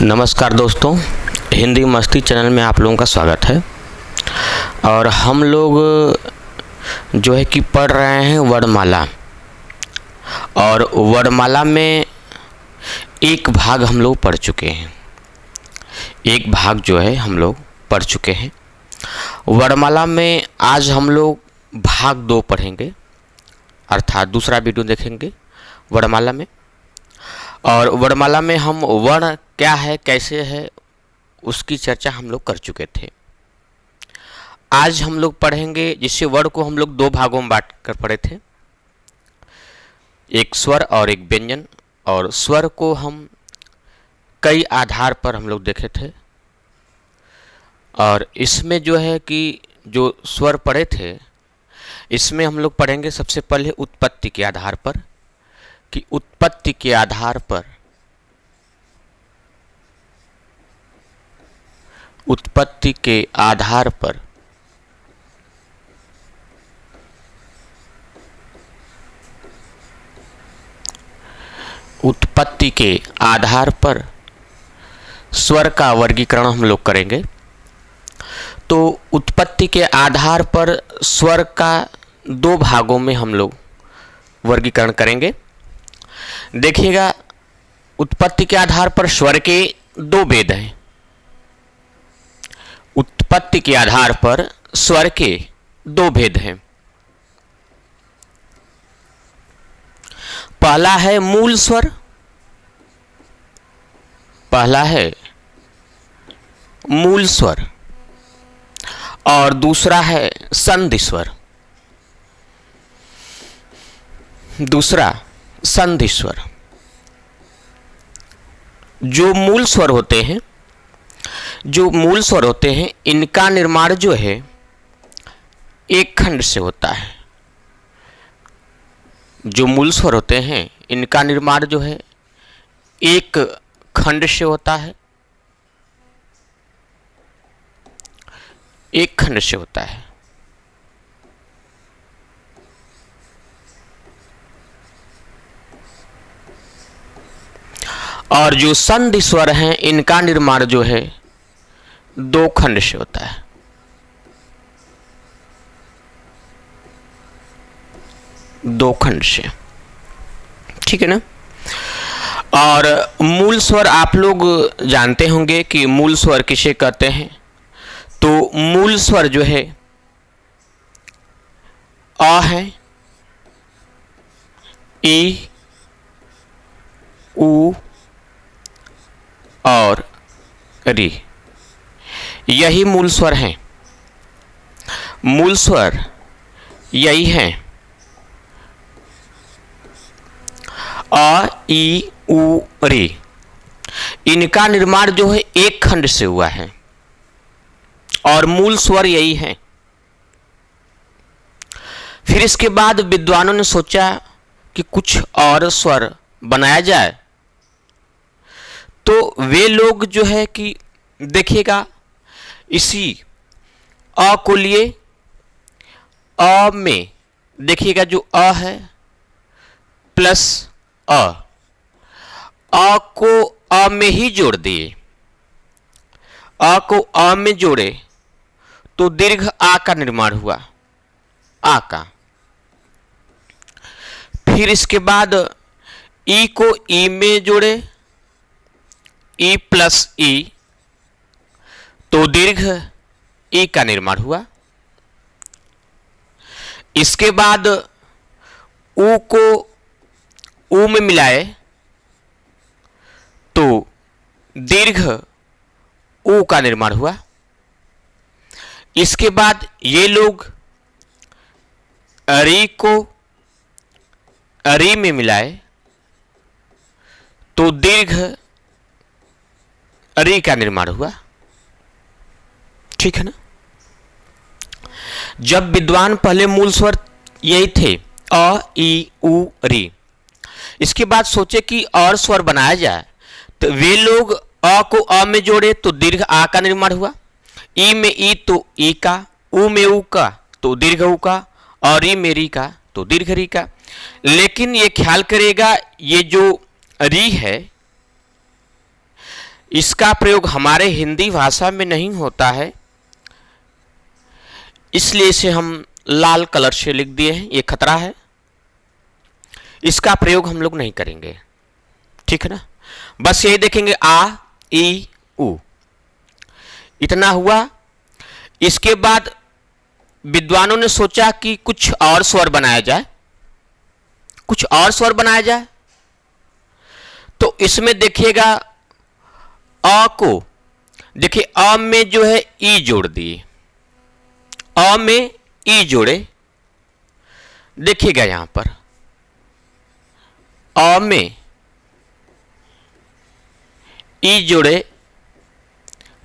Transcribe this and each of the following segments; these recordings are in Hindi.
नमस्कार दोस्तों, हिंदी मस्ती चैनल में आप लोगों का स्वागत है। और हम लोग जो है कि पढ़ रहे हैं वर्णमाला। और वर्णमाला में एक भाग हम लोग पढ़ चुके हैं। एक भाग जो है हम लोग पढ़ चुके हैं वर्णमाला में। आज हम लोग भाग 2 पढ़ेंगे, अर्थात दूसरा वीडियो देखेंगे वर्णमाला में। और वर्णमाला में हम वर्ण क्या है, कैसे है, उसकी चर्चा हम लोग कर चुके थे। आज हम लोग पढ़ेंगे, जिससे वर्ण को हम लोग 2 भागों में बांट कर पढ़े थे, एक स्वर और एक व्यंजन। और स्वर को हम कई आधार पर हम लोग देखे थे। और इसमें जो है कि जो स्वर पढ़े थे, इसमें हम लोग पढ़ेंगे सबसे पहले उत्पत्ति के आधार पर, कि उत्पत्ति के आधार पर उत्पत्ति के आधार पर उत्पत्ति के आधार पर स्वर का वर्गीकरण हम लोग करेंगे। तो उत्पत्ति के आधार पर स्वर का 2 भागों में हम लोग वर्गीकरण करेंगे। देखिएगा, उत्पत्ति के आधार पर स्वर के 2 भेद हैं। उत्पत्ति के आधार पर स्वर के 2 भेद हैं। पहला है मूल स्वर, पहला है मूल स्वर, और दूसरा है संधि स्वर। दूसरा संधि स्वर। जो मूल स्वर होते हैं, इनका निर्माण जो है एक खंड से होता है। जो मूल स्वर होते हैं, इनका निर्माण जो है एक खंड से होता है, एक खंड से होता है। और जो संधि स्वर हैं, इनका निर्माण जो है 2 खंड से होता है। दो खंड से, ठीक है ना। और मूल स्वर आप लोग जानते होंगे कि मूल स्वर किसे कहते हैं। तो मूल स्वर जो है अ है, ई, उ और री, यही मूल स्वर हैं। मूल स्वर यही हैं, अ, ई, उ, री। इनका निर्माण जो है एक खंड से हुआ है, और मूल स्वर यही हैं। फिर इसके बाद विद्वानों ने सोचा कि कुछ और स्वर बनाया जाए। तो वे लोग जो है कि देखिएगा, इसी अ को लिए, अ में देखिएगा जो अ है प्लस अ को अ में ही जोड़ दिए। अ को अ में जोड़े तो दीर्घ आ का निर्माण हुआ, आ का। फिर इसके बाद ई को ई में जोड़े, ई प्लस ई, तो दीर्घ ई का निर्माण हुआ। इसके बाद उ को उ में मिलाए तो दीर्घ उ का निर्माण हुआ। इसके बाद ये लोग री को री में मिलाए तो दीर्घ री का निर्माण हुआ, ठीक है ना। जब विद्वान पहले मूल स्वर यही थे, अ, ई, उ, री। इसके बाद सोचे कि और स्वर बनाया जाए। तो वे लोग अ को अ में जोड़े तो दीर्घ आ का निर्माण हुआ, ई में ई तो ई का, उ में उ का तो दीर्घ उ का, और री में री का तो दीर्घ री का। लेकिन ये ख्याल करेगा, ये जो री है, इसका प्रयोग हमारे हिंदी भाषा में नहीं होता है, इसलिए इसे हम लाल कलर से लिख दिए हैं। ये खतरा है, इसका प्रयोग हम लोग नहीं करेंगे, ठीक है ना। बस यही देखेंगे आ ई उ, इतना हुआ। इसके बाद विद्वानों ने सोचा कि कुछ और स्वर बनाया जाए, कुछ और स्वर बनाया जाए। तो इसमें देखिएगा अ को, देखिए अ में जो है ई जोड़ दिए, अ में ई जोड़े। देखिएगा यहां पर अ में ई जोड़े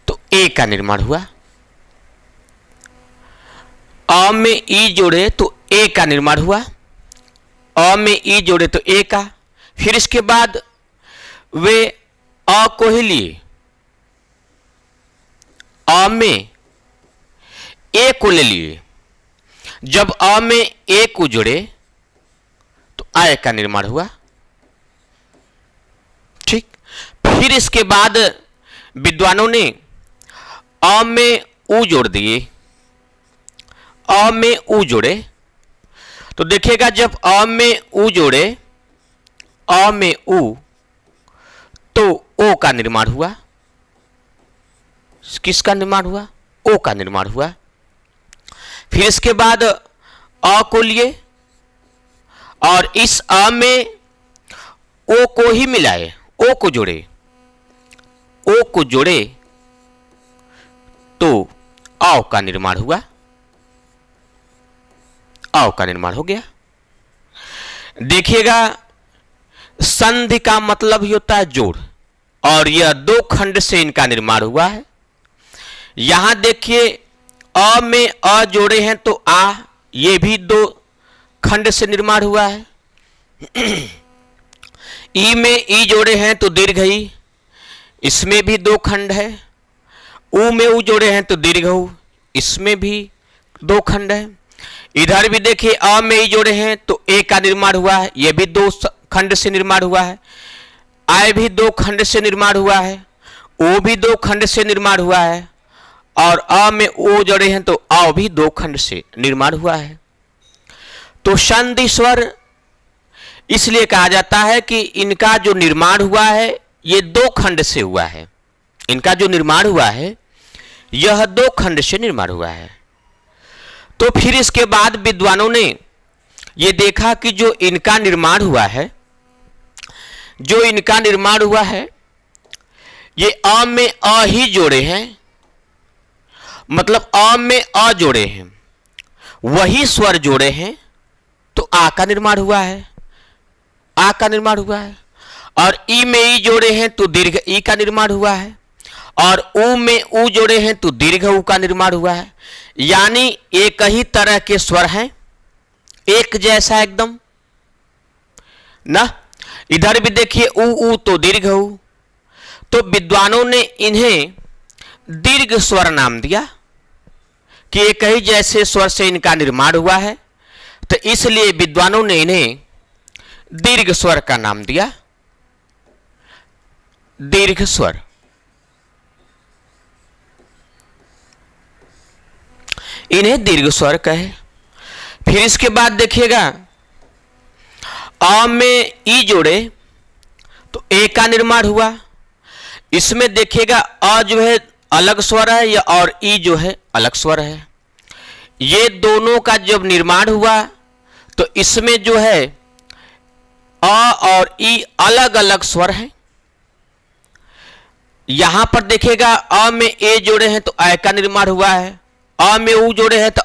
तो ए का निर्माण हुआ, अ में ई जोड़े तो ए का निर्माण हुआ, अ में ई जोड़े तो ए का। फिर इसके बाद वे अ को ही लिए, अ में ए को ले लिए। जब अ में ए को जोड़े तो आय का निर्माण हुआ, ठीक। फिर इसके बाद विद्वानों ने अ में उ जोड़ दिए, अ में उ जोड़े तो देखिएगा जब अ में उ जोड़े, अ में उ तो ओ का निर्माण हुआ। किसका निर्माण हुआ? ओ का निर्माण हुआ। फिर इसके बाद अ को लिए और इस अ में ओ को ही मिलाए, ओ को जोड़े, ओ को जोड़े तो औ का निर्माण हुआ, औ का निर्माण हो गया। देखिएगा संधि का मतलब ही होता है जोड़, और यह दो खंड से इनका निर्माण हुआ है। यहां देखिए अ में अ जोड़े हैं तो आ, ये भी दो खंड से निर्माण हुआ है। ई में ई जोड़े हैं तो दीर्घ ई, इसमें भी दो खंड है। उ में उ जोड़े हैं तो दीर्घ उ, इसमें भी दो खंड है। इधर भी देखिए अ में ई जोड़े हैं तो ए का निर्माण हुआ है, यह भी दो खंड से निर्माण हुआ है। आय भी दो खंड से निर्माण हुआ है, ओ भी दो खंड से निर्माण हुआ है, और अ में ओ जोड़े हैं तो औ भी दो खंड से निर्माण हुआ है। तो संधि स्वर इसलिए कहा जाता है कि इनका जो निर्माण हुआ है ये दो खंड से हुआ है, इनका जो निर्माण हुआ है यह दो खंड से निर्माण हुआ है। तो फिर इसके बाद विद्वानों ने ये देखा कि जो इनका निर्माण हुआ है, जो इनका निर्माण हुआ है ये अ में अ ही जोड़े हैं, मतलब अ में अ जोड़े हैं, वही स्वर जोड़े हैं तो आ का निर्माण हुआ है, आ का निर्माण हुआ है। और ई में ई जोड़े हैं तो दीर्घ ई का निर्माण हुआ है, और उ में उ जोड़े हैं तो दीर्घ उ का निर्माण हुआ है। यानी एक ही तरह के स्वर हैं, एक जैसा एकदम ना। इधर भी देखिए उ तो दीर्घ उ, तो विद्वानों ने इन्हें दीर्घ स्वर नाम दिया कि एक ही जैसे स्वर से इनका निर्माण हुआ है, तो इसलिए विद्वानों ने इन्हें दीर्घ स्वर का नाम दिया, दीर्घ स्वर। इन्हें दीर्घ स्वर कहे। फिर इसके बाद देखिएगा अ में ई जोड़े तो ए का निर्माण हुआ। इसमें देखिएगा अ जो है अलग स्वर है या और ई जो है अलग स्वर है। ये दोनों का जब निर्माण हुआ तो इसमें जो है अ और ई अलग अलग स्वर हैं। यहां पर देखिएगा अ में ए जोड़े हैं तो आ का निर्माण हुआ है, अ में उ जोड़े हैं तो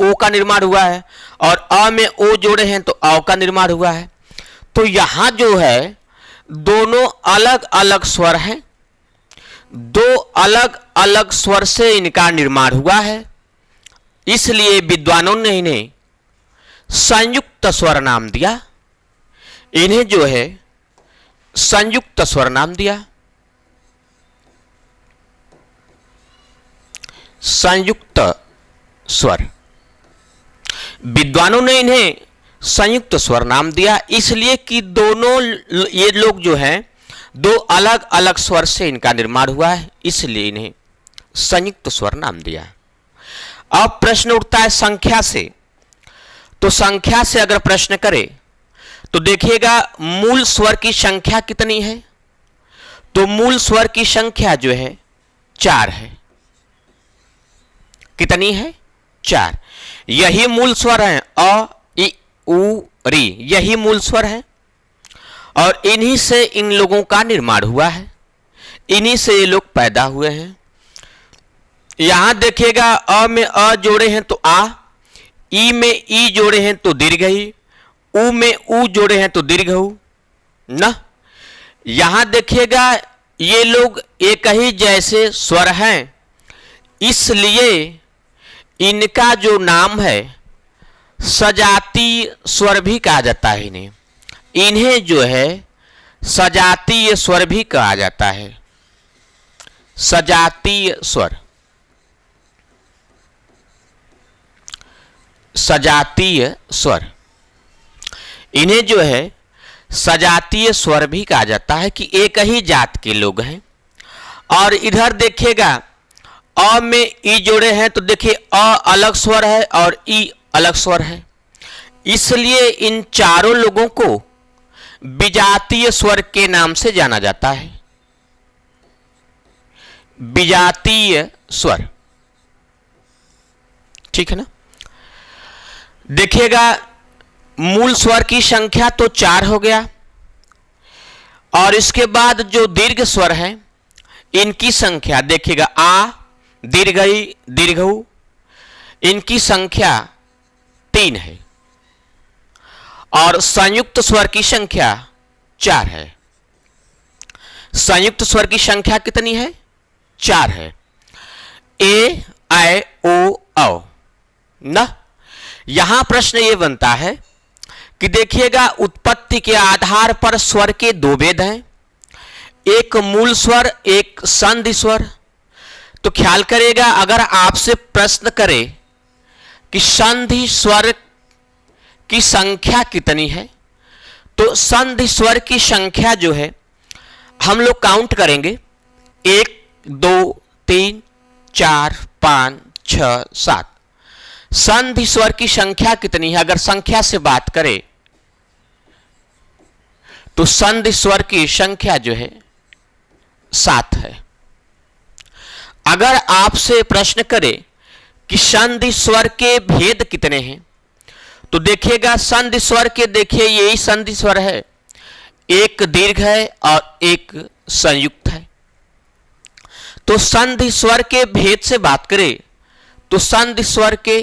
ओ का निर्माण हुआ है, और अ में ओ जोड़े हैं तो औ का निर्माण हुआ है। तो यहां जो है दोनों अलग अलग स्वर हैं, दो अलग अलग स्वर से इनका निर्माण हुआ है, इसलिए विद्वानों ने इन्हें संयुक्त स्वर नाम दिया। इन्हें जो है संयुक्त स्वर नाम दिया, संयुक्त स्वर। विद्वानों ने इन्हें संयुक्त स्वर नाम दिया इसलिए कि दोनों ये लोग जो हैं दो अलग अलग स्वर से इनका निर्माण हुआ है, इसलिए इन्हें संयुक्त स्वर नाम दिया। अब प्रश्न उठता है संख्या से। तो संख्या से अगर प्रश्न करे तो देखिएगा मूल स्वर की संख्या कितनी है। तो मूल स्वर की संख्या जो है 4 है। कितनी है? 4। यही मूल स्वर है, अ इ उ री, यही मूल स्वर है और इन्हीं से इन लोगों का निर्माण हुआ है, इन्हीं से ये लोग पैदा हुए हैं। यहां देखिएगा अ में अ जोड़े हैं तो आ, ई में ई जोड़े हैं तो दीर्घ ई, उ में उ जोड़े हैं तो दीर्घ उ न। यहां देखिएगा ये लोग एक ही जैसे स्वर हैं, इसलिए इनका जो नाम है सजातीय स्वर भी कहा जाता है। इन्हें जो है सजातीय स्वर भी कहा जाता है। सजातीय स्वर, सजातीय स्वर, इन्हें जो है सजातीय स्वर भी कहा जाता है कि एक ही जात के लोग हैं। और इधर देखिएगा अ में ई जोड़े हैं तो देखिए अ अलग स्वर है और ई अलग स्वर है, इसलिए इन चारों लोगों को विजातीय स्वर के नाम से जाना जाता है। विजातीय स्वर, ठीक है ना। देखिएगा मूल स्वर की संख्या तो 4 हो गया और इसके बाद जो दीर्घ स्वर है इनकी संख्या देखिएगा आ, दीर्घ ई, दीर्घ उ, इनकी संख्या 3 है और संयुक्त स्वर की संख्या 4 है। संयुक्त स्वर की संख्या कितनी है? 4 है। ए, ऐ, ओ, औ न। यहां प्रश्न यह बनता है कि देखिएगा उत्पत्ति के आधार पर स्वर के 2 भेद हैं, एक मूल स्वर, एक संधि स्वर। तो ख्याल करेगा अगर आपसे प्रश्न करे कि संधि स्वर की संख्या कितनी है, तो संधि स्वर की संख्या जो है हम लोग काउंट करेंगे 1 2 3 4 5 6 7। संधि स्वर की संख्या कितनी है? अगर संख्या से बात करें तो संधि स्वर की संख्या जो है 7 है। अगर आपसे प्रश्न करे कि संधि स्वर के भेद कितने हैं, तो देखिएगा संधि स्वर के, देखिए यही संधि स्वर है, एक दीर्घ है और एक संयुक्त है। तो संधि स्वर के भेद से बात करें तो संधि स्वर के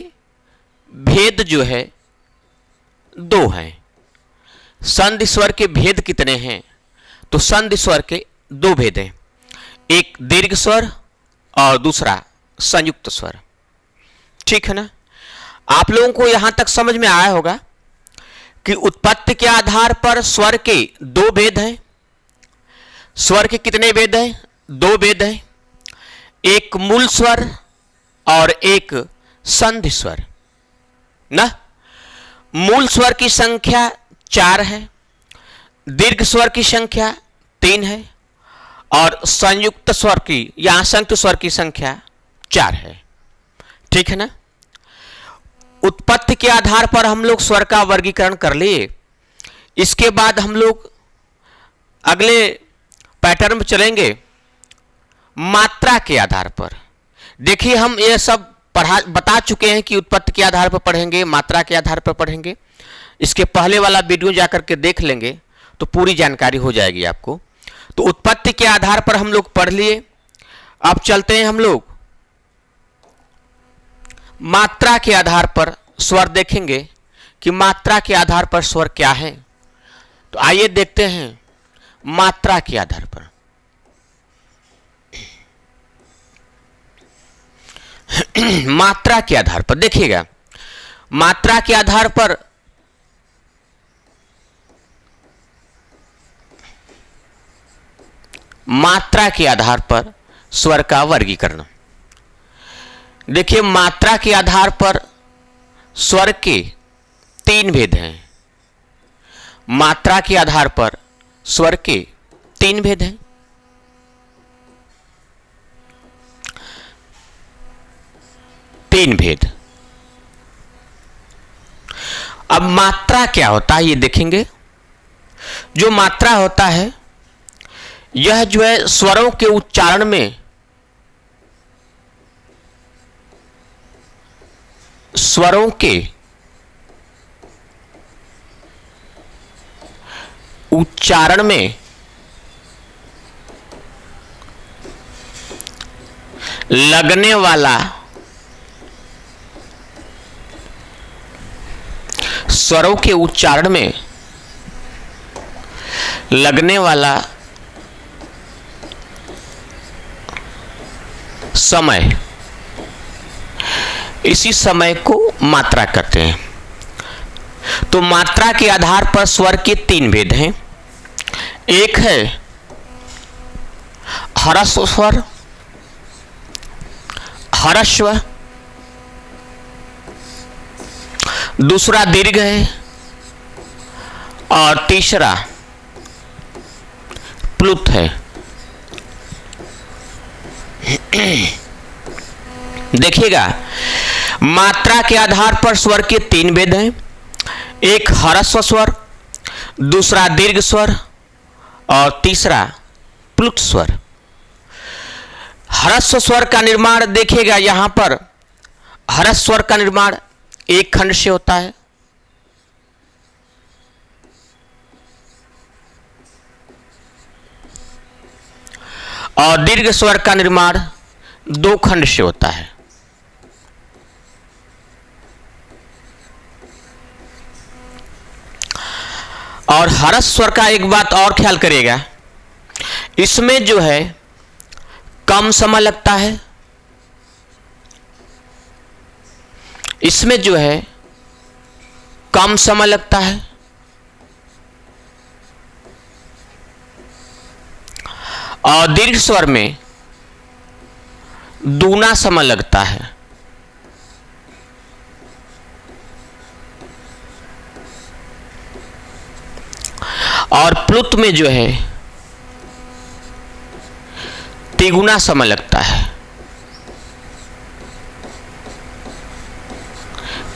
भेद जो है 2 हैं। संधि स्वर के भेद कितने हैं? तो संधि स्वर के 2 भेद हैं, एक दीर्घ स्वर और दूसरा संयुक्त स्वर, ठीक है ना। आप लोगों को यहां तक समझ में आया होगा कि उत्पत्ति के आधार पर स्वर के 2 भेद हैं। स्वर के कितने भेद हैं? 2 भेद हैं, एक मूल स्वर और एक संधि स्वर ना। मूल स्वर की संख्या 4 है, दीर्घ स्वर की संख्या 3 है और संयुक्त स्वर की या संयुक्त स्वर की संख्या 4 है, ठीक है ना। उत्पत्ति के आधार पर हम लोग स्वर का वर्गीकरण कर लिए। इसके बाद हम लोग अगले पैटर्न में चलेंगे मात्रा के आधार पर। देखिए हम ये सब बता चुके हैं कि उत्पत्ति के आधार पर पढ़ेंगे, मात्रा के आधार पर पढ़ेंगे। इसके पहले वाला वीडियो जाकर के देख लेंगे तो पूरी जानकारी हो जाएगी आपको। तो उत्पत्ति के आधार पर हम लोग पढ़ लिए। अब चलते हैं हम लोग मात्रा के आधार पर स्वर देखेंगे कि मात्रा के आधार पर स्वर क्या है। तो आइए देखते हैं मात्रा के आधार पर। मात्रा के आधार पर देखिएगा, मात्रा के आधार पर मात्रा के आधार पर स्वर का वर्गीकरण। देखिए मात्रा के आधार पर स्वर के 3 भेद हैं। मात्रा के आधार पर स्वर के तीन भेद हैं। तीन भेद। अब मात्रा क्या होता है ये देखेंगे। जो मात्रा होता है यह जो है स्वरों के उच्चारण में स्वरों के उच्चारण में लगने वाला स्वरों के उच्चारण में लगने वाला समय, इसी समय को मात्रा कहते हैं। तो मात्रा के आधार पर स्वर के तीन भेद हैं। एक है ह्रस्व स्वर, ह्रस्व, दूसरा दीर्घ है और तीसरा प्लुत है। देखिएगा, मात्रा के आधार पर स्वर के तीन भेद हैं। एक ह्रस्व स्वर, दूसरा दीर्घ स्वर और तीसरा प्लुत स्वर। ह्रस्व स्वर का निर्माण देखिएगा, यहां पर ह्रस्व स्वर का निर्माण एक खंड से होता है और दीर्घ स्वर का निर्माण दो खंड से होता है। और ह्रस्व स्वर का एक बात और ख्याल करिएगा, इसमें जो है कम समय लगता है, इसमें जो है कम समय लगता है और दीर्घ स्वर में दूना समय लगता है। और प्लुत में जो है तिगुना समय लगता है।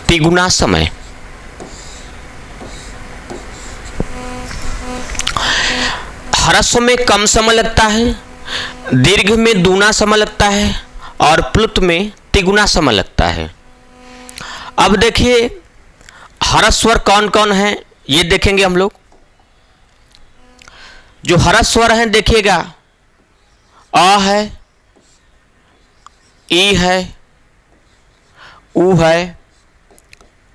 तिगुना समय। ह्रस्व में कम समय लगता है, दीर्घ में दूना समय लगता है और प्लुत में तिगुना समय लगता है। अब देखिए ह्रस्व स्वर कौन कौन है ये देखेंगे हम लोग। जो ह्रस्व स्वर हैं देखिएगा, अ है, ई है, उ है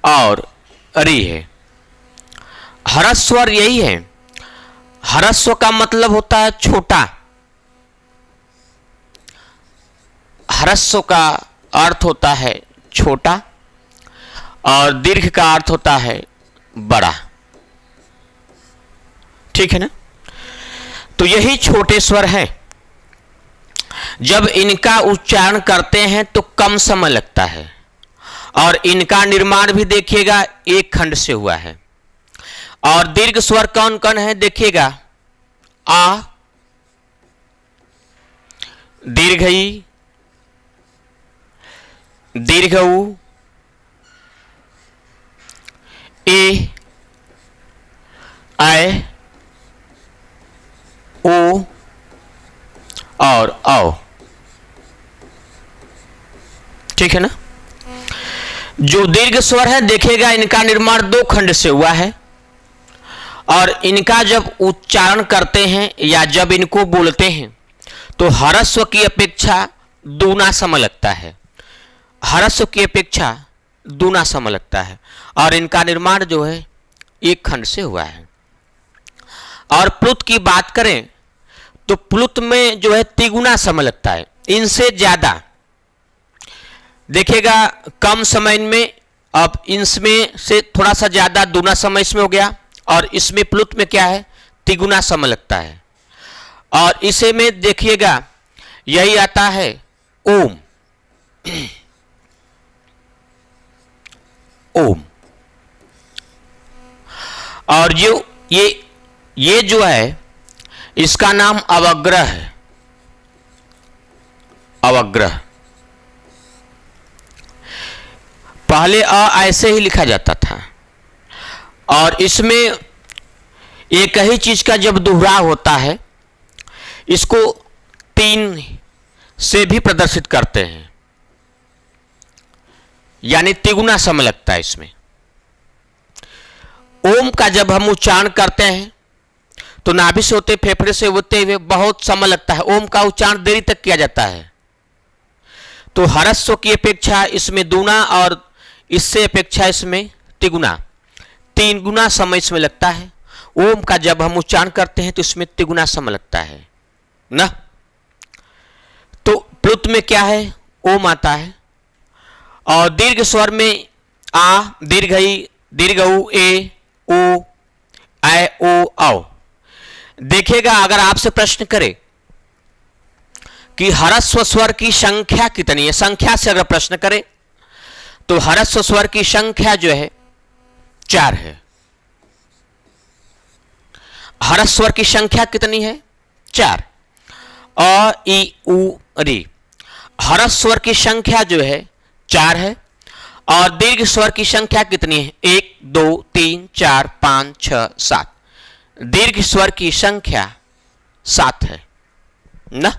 और री है। ह्रस्व स्वर यही है। ह्रस्व का मतलब होता है छोटा। ह्रस्व का अर्थ होता है छोटा और दीर्घ का अर्थ होता है बड़ा। ठीक है ना। तो यही छोटे स्वर हैं। जब इनका उच्चारण करते हैं तो कम समय लगता है और इनका निर्माण भी देखिएगा एक खंड से हुआ है। और दीर्घ स्वर कौन कौन है देखिएगा, आ, दीर्घ ई, दीर्घ उ, ए, ऐ, ओ और औ। ठीक है ना। जो दीर्घ स्वर है देखिएगा इनका निर्माण दो खंड से हुआ है और इनका जब उच्चारण करते हैं या जब इनको बोलते हैं तो ह्रस्व की अपेक्षा दूना समय लगता है। ह्रस्व की अपेक्षा दूना समय लगता है और इनका निर्माण जो है एक खंड से हुआ है। और प्लुत की बात करें तो प्लुत में जो है तिगुना समय लगता है, इनसे ज्यादा। देखिएगा कम समय में, अब इसमें से थोड़ा सा ज्यादा दूना समय इसमें हो गया और इसमें प्लुत में क्या है तिगुना समय लगता है। और इसे में देखिएगा यही आता है ओम। ओम। और जो ये जो है इसका नाम अवग्रह है, अवग्रह। पहले अ ऐसे ही लिखा जाता था और इसमें एक ही चीज का जब दोहराव होता है इसको 3 से भी प्रदर्शित करते हैं, यानी तिगुना समय लगता है इसमें। ओम का जब हम उच्चारण करते हैं तो नाभि से होते फेफड़े से होते हुए बहुत समय लगता है। ओम का उच्चारण देरी तक किया जाता है। तो ह्रस्व की अपेक्षा इसमें दूना और इससे अपेक्षा इसमें तिगुना, 3 गुना समय इसमें लगता है। ओम का जब हम उच्चारण करते हैं तो इसमें तिगुना समय लगता है ना। तो प्लुत में क्या है, ओम आता है। और दीर्घ स्वर में आ, दीर्घ ई, दीर्घ उ, ए, ओ, ऐ, ओ, औ। देखिएगा अगर आपसे प्रश्न करे कि ह्रस्व स्वर की संख्या कितनी है, संख्या से अगर प्रश्न करे तो ह्रस्व स्वर की संख्या जो है 4 है। ह्रस्व स्वर की संख्या कितनी है, 4। अ, ई, उ, री। ह्रस्व स्वर की संख्या जो है 4 है और दीर्घ स्वर की संख्या कितनी है, 1, 2, 3, 4, 5, 6, 7। दीर्घ स्वर की संख्या 7 है ना।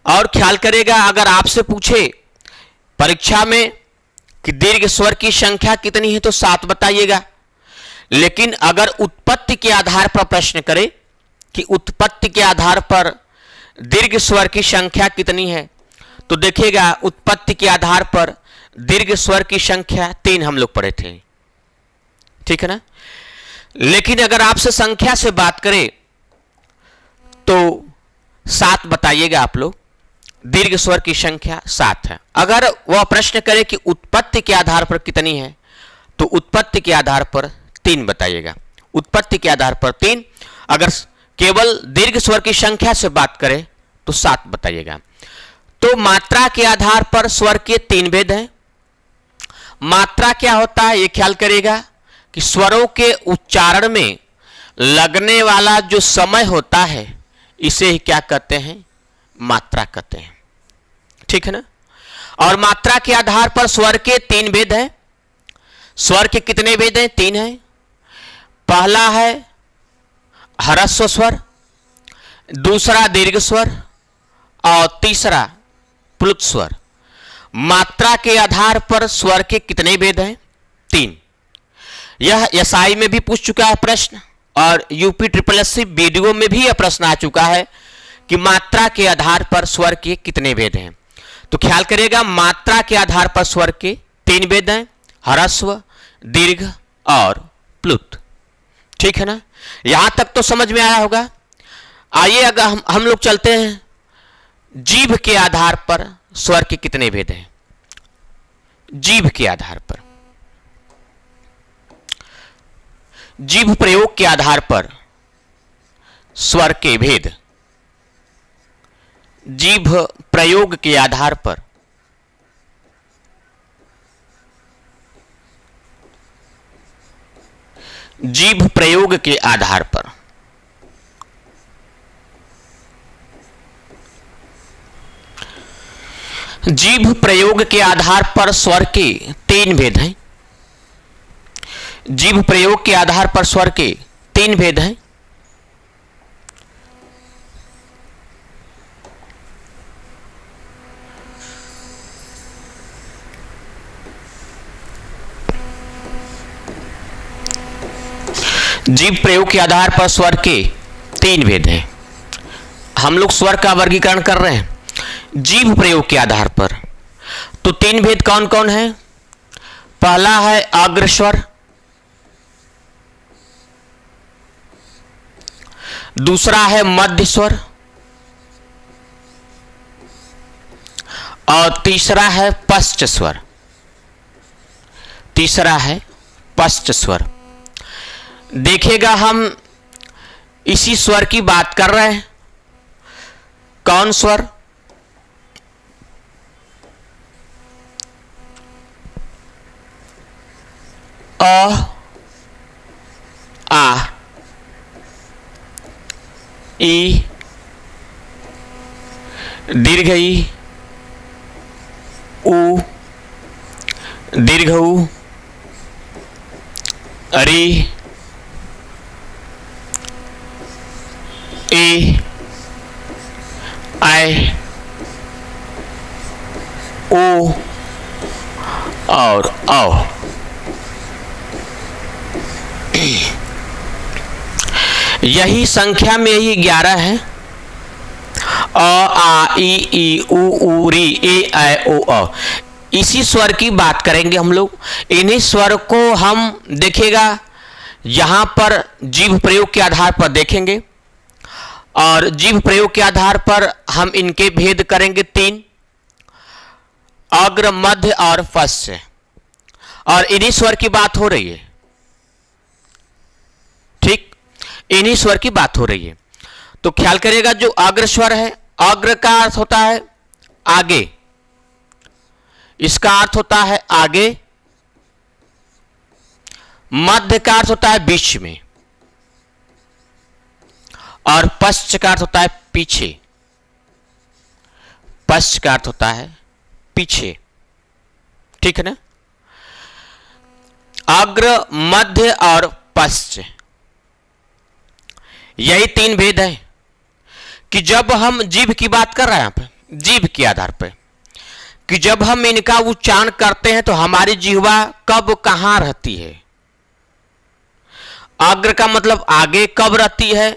और ख्याल करेगा अगर आपसे पूछे परीक्षा में कि दीर्घ स्वर की संख्या कितनी है तो 7 बताइएगा। लेकिन अगर उत्पत्ति के आधार पर प्रश्न करे कि उत्पत्ति के आधार पर दीर्घ स्वर की संख्या कितनी है तो देखिएगा उत्पत्ति के आधार पर दीर्घ स्वर की संख्या 3 हम लोग पढ़े थे, ठीक है ना। लेकिन अगर आपसे संख्या से बात करें तो 7 बताइएगा आप लोग। दीर्घ स्वर की संख्या 7 है। अगर वह प्रश्न करे कि उत्पत्ति के आधार पर कितनी है तो उत्पत्ति के आधार पर 3 बताइएगा। उत्पत्ति के आधार पर 3। अगर केवल दीर्घ स्वर की संख्या से बात करें तो 7 बताइएगा। तो मात्रा के आधार पर स्वर के 3 भेद हैं। मात्रा क्या होता है ये ख्याल करेगा कि स्वरों के उच्चारण में लगने वाला जो समय होता है इसे ही क्या कहते हैं, मात्रा कहते हैं, ठीक है ना। और मात्रा के आधार पर स्वर के 3 भेद हैं। स्वर के कितने भेद हैं, 3 हैं। पहला है ह्रस्व स्वर, दूसरा दीर्घ स्वर और तीसरा प्लुत स्वर। मात्रा के आधार पर स्वर के कितने भेद हैं, 3। यह एसआई में भी पूछ चुका है प्रश्न और यूपी SSSC वीडियो में भी यह प्रश्न आ चुका है कि मात्रा के आधार पर स्वर के कितने भेद हैं। तो ख्याल करेगा मात्रा के आधार पर स्वर के 3 भेद हैं, ह्रस्व, दीर्घ और प्लुत, ठीक है ना। यहां तक तो समझ में आया होगा। आइए अगर हम लोग चलते हैं जीभ के आधार पर स्वर के कितने भेद हैं। जीभ के आधार पर, जीभ प्रयोग के आधार पर स्वर के भेद। जीभ प्रयोग के आधार पर जीभ प्रयोग के आधार पर जीभ प्रयोग के आधार पर स्वर के 3 भेद हैं। जीभ प्रयोग के आधार पर स्वर के 3 भेद हैं। जीभ प्रयोग के आधार पर स्वर के 3 भेद हैं। हम लोग स्वर का वर्गीकरण कर रहे हैं जीभ प्रयोग के आधार पर। तो 3 भेद कौन कौन है। पहला है अग्र स्वर, दूसरा है मध्य स्वर और तीसरा है पश्च स्वर। तीसरा है पश्च स्वर। देखिएगा हम इसी स्वर की बात कर रहे हैं। कौन स्वर, अ, आ, दीर्घ ई, उ, दीर्घ उ, री, ए, आई, ओ और औ। यही संख्या में यही 11 है। अ, आ, ई, उ, री, ए, ऐ, ओ, औ। इसी स्वर की बात करेंगे हम लोग। इन्हीं स्वर को हम देखिएगा यहाँ पर जीभ प्रयोग के आधार पर देखेंगे, और जीभ प्रयोग के आधार पर हम इनके भेद करेंगे 3, अग्र, मध्य और पश्च। और इन्हीं स्वर की बात हो रही है, ठीक, इन्हीं स्वर की बात हो रही है। तो ख्याल करिएगा, जो अग्र स्वर है, अग्र का अर्थ होता है आगे, इसका अर्थ होता है आगे। मध्य का अर्थ होता है बीच में, और पश्च का अर्थ होता है पीछे। पश्च का अर्थ होता है पीछे, ठीक है ना। अग्र, मध्य और पश्च, यही 3 भेद है कि जब हम जीभ की बात कर रहे हैं, यहाँ पे जीभ के आधार पे, कि जब हम इनका उच्चारण करते हैं तो हमारी जिह्वा कब कहां रहती है। अग्र का मतलब आगे कब रहती है,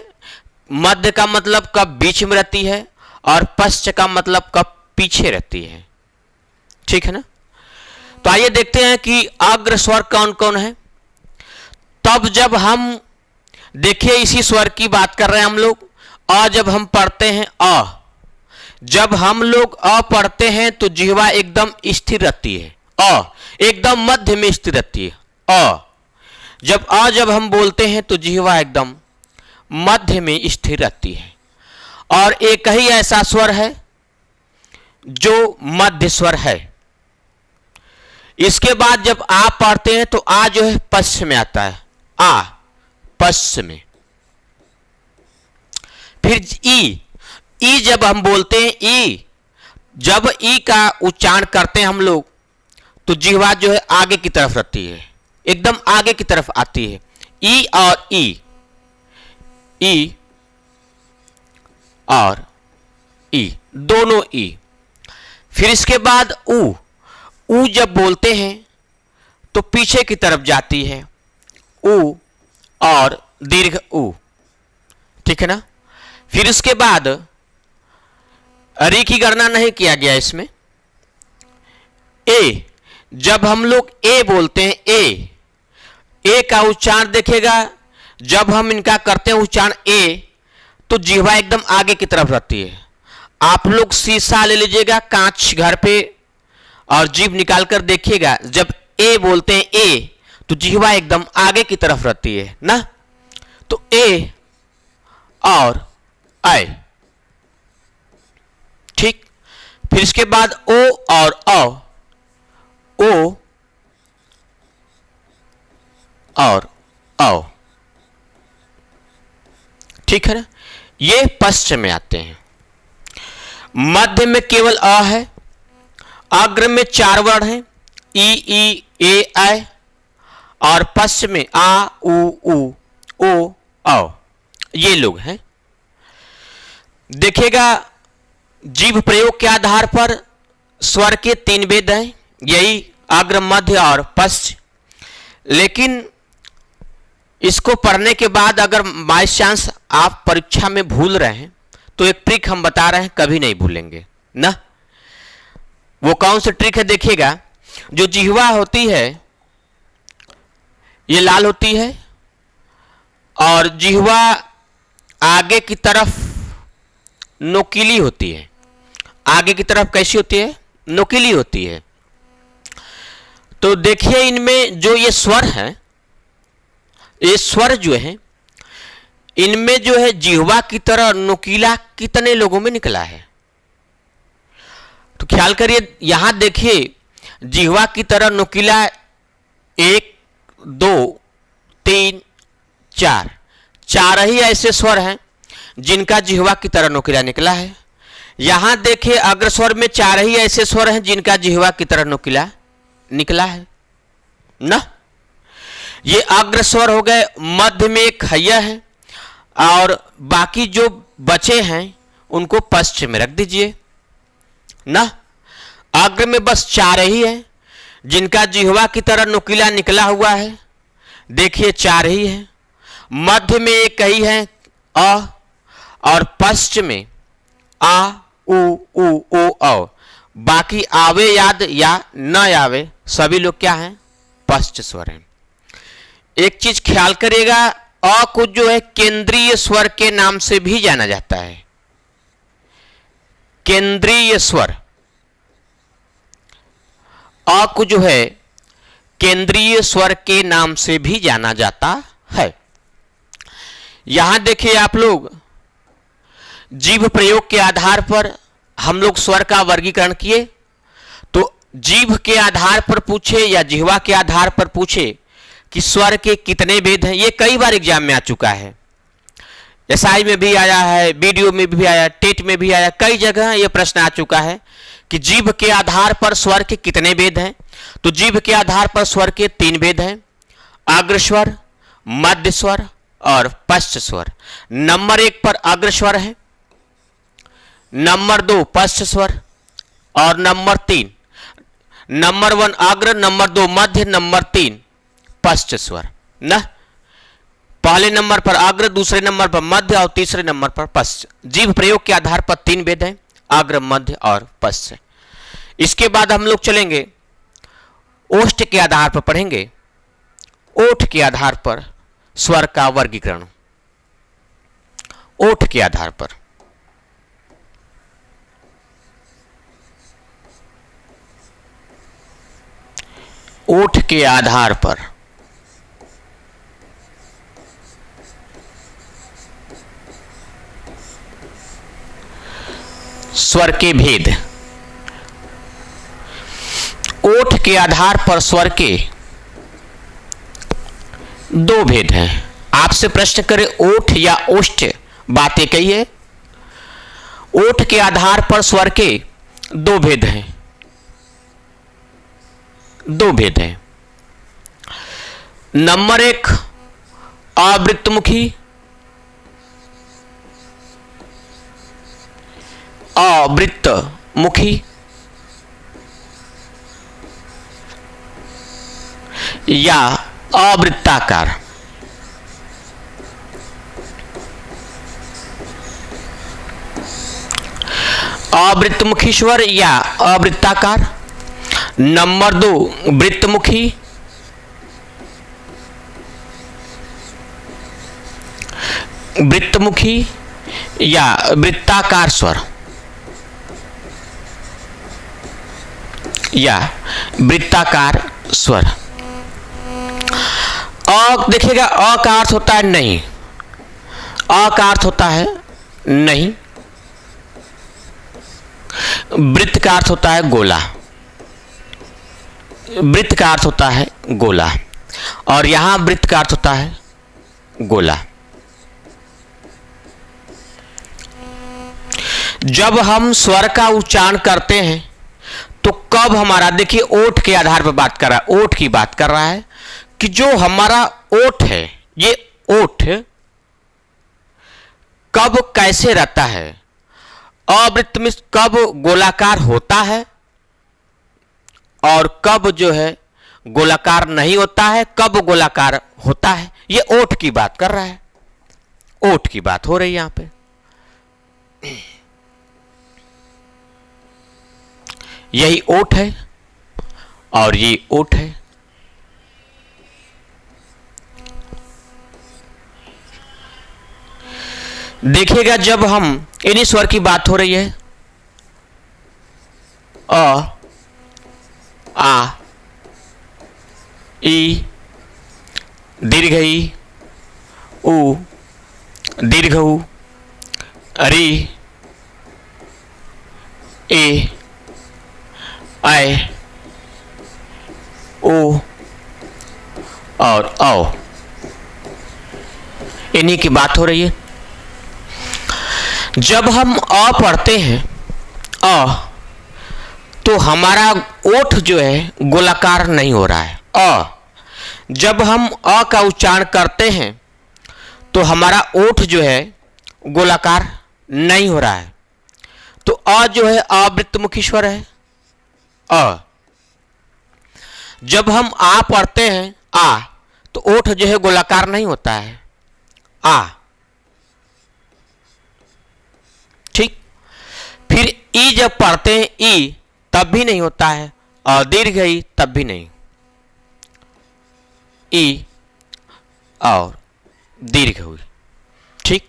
मध्य का मतलब कब बीच में रहती है, और पश्च का मतलब कब पीछे रहती है, ठीक है ना। तो आइए देखते हैं कि अग्र स्वर कौन कौन है। तब जब हम देखिए, इसी स्वर की बात कर रहे हैं हम लोग। अ जब हम पढ़ते हैं, अ जब हम लोग अ पढ़ते हैं तो जिह्वा एकदम स्थिर रहती है, अ एकदम मध्य में स्थिर रहती है। जब हम बोलते हैं तो जिह्वा एकदम मध्य में स्थिर रहती है। और एक ही ऐसा स्वर है जो मध्य स्वर है। इसके बाद जब आ पढ़ते हैं तो आ जो है पश्च में आता है, आ पश्च में। फिर ई जब हम बोलते हैं, जब ई का उच्चारण करते हैं हम लोग तो जिह्वा जो है आगे की तरफ रहती है, एकदम आगे की तरफ आती है। ई और ई और ई, दोनों ई। फिर इसके बाद उ जब बोलते हैं तो पीछे की तरफ जाती है, उ और दीर्घ उ, ठीक है ना। फिर इसके बाद री की गणना नहीं किया गया इसमें। ए जब हम लोग ए बोलते हैं, ए का उच्चारण देखिएगा, जब हम इनका करते हैं उच्चारण ए तो जिह्वा एकदम आगे की तरफ रहती है। आप लोग शीशा ले लीजिएगा कांच घर पे और जीभ निकाल कर देखिएगा, जब ए बोलते हैं ए तो जिह्वा एकदम आगे की तरफ रहती है ना। तो ए और आई, ठीक। फिर इसके बाद ओ और औ, ओ और औ, ठीक है ना। ये पश्च में आते हैं। मध्य में केवल अ है। अग्र में 4 वर्ण हैं, ई, ए, ऐ, और पश्च में आ, उ, ओ, औ, ये लोग हैं। देखिएगा, जीभ प्रयोग के आधार पर स्वर के 3 भेद हैं, यही अग्र, मध्य और पश्च। लेकिन इसको पढ़ने के बाद अगर बाई चांस आप परीक्षा में भूल रहे हैं तो एक ट्रिक हम बता रहे हैं, कभी नहीं भूलेंगे ना। वो कौन सी ट्रिक है देखिएगा। जो जिह्वा होती है ये लाल होती है, और जिह्वा आगे की तरफ नोकीली होती है। आगे की तरफ कैसी होती है? नोकीली होती है। तो देखिए, इनमें जो ये स्वर हैं, ये स्वर जो है, इनमें जो है जिह्वा की तरह नुकीला कितने लोगों में निकला है? तो ख्याल करिए, यहां देखिए, जिह्वा की तरह नुकीला 1, 2, 3, 4 ही ऐसे स्वर हैं जिनका जिह्वा की तरह नुकीला निकला है। यहां देखिए अग्रस्वर में 4 ही ऐसे स्वर हैं जिनका जिह्वा की तरह नुकीला निकला है ना। ये अग्रस्वर हो गए, मध्य में एक हैया है और बाकी जो बचे हैं उनको पश्च में रख दीजिए ना। अग्र में बस 4 ही है जिनका जिह्वा की तरह नुकीला निकला हुआ है, देखिए 4 ही है। मध्य में एक ही है अ, और पश्च में आ उ उ ओ औ। बाकी आवे याद या न आवे सभी लोग क्या हैं, पश्च स्वर हैं। एक चीज ख्याल करिएगा, अ को जो है केंद्रीय स्वर के नाम से भी जाना जाता है। केंद्रीय स्वर, अ को जो है केंद्रीय स्वर के नाम से भी जाना जाता है। यहां देखिए आप लोग, जीभ प्रयोग के आधार पर हम लोग स्वर का वर्गीकरण किए, तो जीभ के आधार पर पूछे या जिह्वा के आधार पर पूछे कि स्वर के कितने भेद हैं, ये कई बार एग्जाम में आ चुका है। एसआई में भी आया है, वीडियो में भी आया, टेट में भी आया, कई जगह ये प्रश्न आ चुका है कि जीभ के आधार पर स्वर के कितने भेद हैं। तो जीभ के आधार पर स्वर के 3 भेद हैं, अग्रस्वर, मध्य स्वर और पश्च स्वर। नंबर 1 पर अग्रस्वर है, नंबर 2 पश्च स्वर और नंबर 3, नंबर 1 अग्र, नंबर 2 मध्य, नंबर 3 पश्च स्वर ना। पहले नंबर पर अग्र, दूसरे नंबर पर मध्य और तीसरे नंबर पर पश्च। जीभ प्रयोग के आधार पर 3 भेद हैं, अग्र, मध्य और पश्च। इसके बाद हम लोग चलेंगे ओष्ठ के आधार पर पढ़ेंगे, ओठ के आधार पर स्वर का वर्गीकरण। ओठ के आधार पर ओठ के आधार पर स्वर के भेद। ओठ के आधार पर स्वर के 2 भेद हैं। आपसे प्रश्न करे ओठ या ओष्ठ, बात एक ही है। ओठ के आधार पर स्वर के 2 भेद हैं, 2 भेद हैं। नंबर 1 अवृत्तमुखी, अवृत्तमुखी या अवृत्ताकार। अवृत्तमुखी स्वर या अवृत्ताकार। नंबर 2 वृत्तमुखी, वृत्तमुखी या वृत्ताकार स्वर या वृत्ताकार स्वर। अ देखिएगा, अ का अर्थ होता है नहीं, अ का अर्थ होता है नहीं। वृत्त का अर्थ होता है गोला, वृत्त का अर्थ होता है गोला, और यहां वृत्त का अर्थ होता है गोला। जब हम स्वर का उच्चारण करते हैं तो कब हमारा, देखिए ओठ के आधार पर बात कर रहा है, ओठ की बात कर रहा है कि जो हमारा ओठ है, ये ओठ कब कैसे रहता है, अवृत्त में कब गोलाकार होता है और कब जो है गोलाकार नहीं होता है, कब गोलाकार होता है, ये ओठ की बात कर रहा है। ओठ की बात हो रही है यहां पे। यही ओठ है और ये ओठ है। देखिएगा, जब हम इन्हीं स्वर की बात हो रही है, अ, आ, ई, दीर्घ ई, उ, दीर्घ उ, री, ए, ऐ, ओ और औ, इन्हीं की बात हो रही है। जब हम अ पढ़ते हैं अ, तो हमारा ओठ जो है गोलाकार नहीं हो रहा है। जब हम अ का उच्चारण करते हैं तो हमारा ओठ जो है गोलाकार नहीं हो रहा है। तो अ जो है अवृत्तमुखी स्वर है। अ जब हम आ पढ़ते हैं आ, तो ओठ जो है गोलाकार नहीं होता है। आ, ठीक। फिर ई जब पढ़ते हैं ई, तब भी नहीं होता है। और दीर्घ ई तब भी नहीं। ई और दीर्घ हुई, ठीक।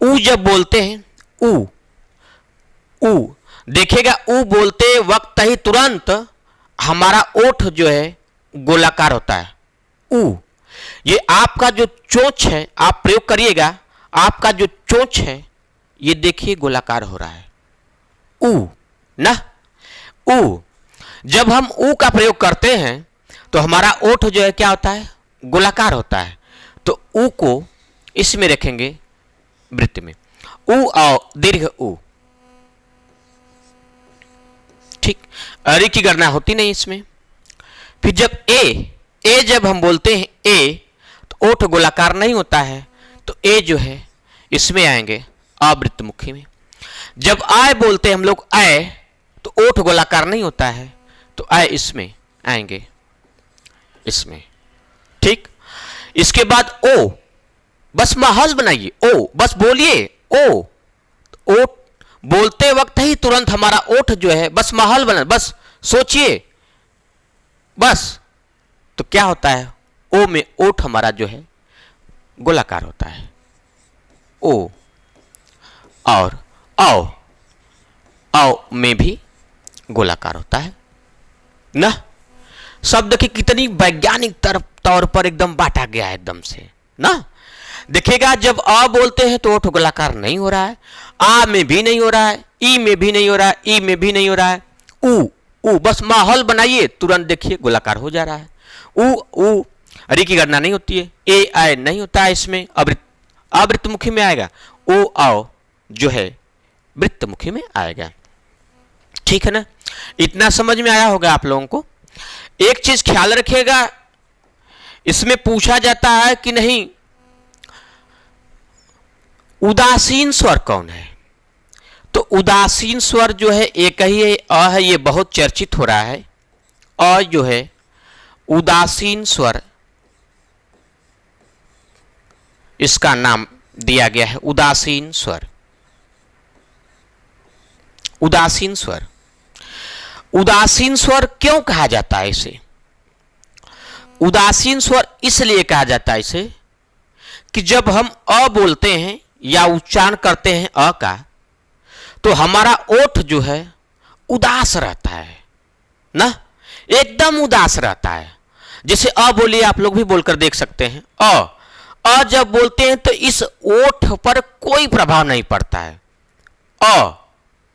ऊ जब बोलते हैं ऊ, ऊ देखिएगा, ऊ बोलते वक्त ही तुरंत हमारा ओठ जो है गोलाकार होता है। ऊ, ये आपका जो चोंच है, आप प्रयोग करिएगा, आपका जो चोंच है ये देखिए गोलाकार हो रहा है। ऊ ना, ऊ जब हम ऊ का प्रयोग करते हैं तो हमारा ओठ जो है क्या होता है, गोलाकार होता है। तो ऊ को इसमें रखेंगे वृत्त में, ऊ और दीर्घ ऊ, ठीक। अरी की गणना होती नहीं इसमें। फिर जब ए जब हम बोलते हैं ए, तो ओठ गोलाकार नहीं होता है। तो ए जो है इसमें आएंगे अवृत्तमुखी में। जब आय बोलते हैं हम लोग आय, तो ओठ गोलाकार नहीं होता है। तो आय इसमें आएंगे, इसमें, ठीक। इसके बाद ओ, बस माहौल बनाइए, ओ बस बोलिए ओ, ओ बोलते वक्त ही तुरंत हमारा ओठ जो है बस माहौल बना, बस सोचिए बस। तो क्या होता है, ओ में ओठ हमारा जो है गोलाकार होता है। ओ और आओ, आओ में भी गोलाकार होता है ना। शब्द की कितनी वैज्ञानिक तौर पर एकदम बांटा गया है एकदम से ना। देखिएगा, जब अ बोलते हैं तो ओठ गोलाकार नहीं हो रहा है, आ में भी नहीं हो रहा है, ई में भी नहीं हो रहा है, ई में भी नहीं हो रहा है। ऊ बस माहौल बनाइए, तुरंत देखिए गोलाकार हो जा रहा है। ऊ री की गणना नहीं होती है, ए आय नहीं होता है इसमें, अवृत्तमुखी में आएगा। ओ आओ जो है वृत्तमुखी में आएगा, ठीक है ना। इतना समझ में आया होगा आप लोगों को। एक चीज ख्याल रखिएगा, इसमें पूछा जाता है कि नहीं उदासीन स्वर कौन है। तो उदासीन स्वर जो है एक ही है, अ है, ये बहुत चर्चित हो रहा है। अ जो है उदासीन स्वर, इसका नाम दिया गया है उदासीन स्वर। उदासीन स्वर, उदासीन स्वर क्यों कहा जाता है इसे? उदासीन स्वर इसलिए कहा जाता है इसे कि जब हम अ बोलते हैं या उच्चारण करते हैं अ का, तो हमारा ओठ जो है उदास रहता है ना, एकदम उदास रहता है। जैसे अ बोलिए, आप लोग भी बोलकर देख सकते हैं। अ जब बोलते हैं तो इस ओठ पर कोई प्रभाव नहीं पड़ता है।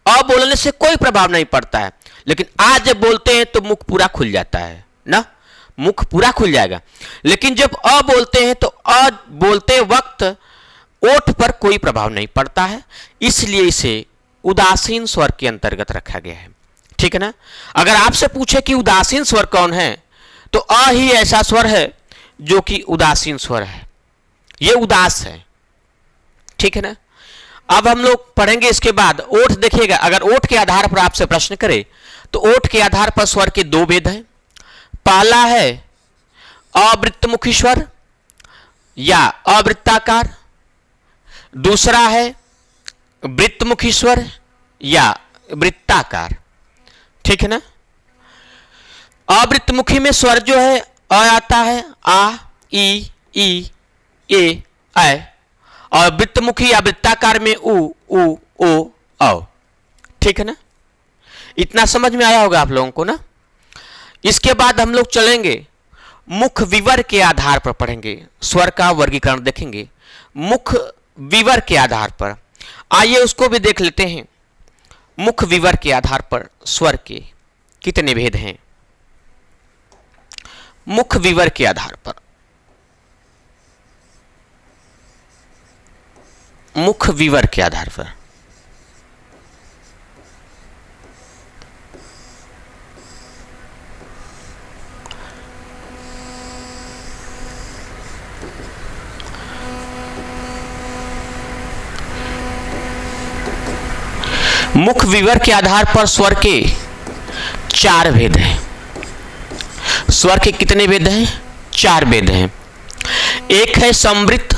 अ बोलने से कोई प्रभाव नहीं पड़ता है। लेकिन आ जब बोलते हैं तो मुख पूरा खुल जाता है ना, मुख पूरा खुल जाएगा। लेकिन जब अ बोलते हैं तो अ बोलते वक्त ओठ पर कोई प्रभाव नहीं पड़ता है, इसलिए इसे उदासीन स्वर के अंतर्गत रखा गया है, ठीक है ना। अगर आपसे पूछे कि उदासीन स्वर कौन है, तो अ ही ऐसा स्वर है जो कि उदासीन स्वर है, ये उदास है, ठीक है ना। अब हम लोग पढ़ेंगे इसके बाद ओठ। देखिएगा, अगर ओठ के आधार पर आपसे प्रश्न करे तो ओठ के आधार पर स्वर के दो भेद हैं। पहला है अवृत्तमुखी स्वर या अवृत्ताकार, दूसरा है वृत्तमुखी स्वर या वृत्ताकार, ठीक है ना। अवृत्तमुखी में स्वर जो है अ आता है, आ ई ए ऐ, और वृत्तमुखी या वृत्ताकार में उ ओ औ, ठीक है ना। इतना समझ में आया होगा आप लोगों को ना। इसके बाद हम लोग चलेंगे मुख विवर के आधार पर पढ़ेंगे, स्वर का वर्गीकरण देखेंगे मुख विवर के आधार पर। आइए उसको भी देख लेते हैं। मुख विवर के आधार पर स्वर के कितने भेद हैं। मुख विवर के आधार पर, मुख विवर के आधार पर मुख विवर के आधार पर स्वर के 4 भेद हैं। स्वर के कितने भेद हैं? 4 भेद हैं। एक है समृत,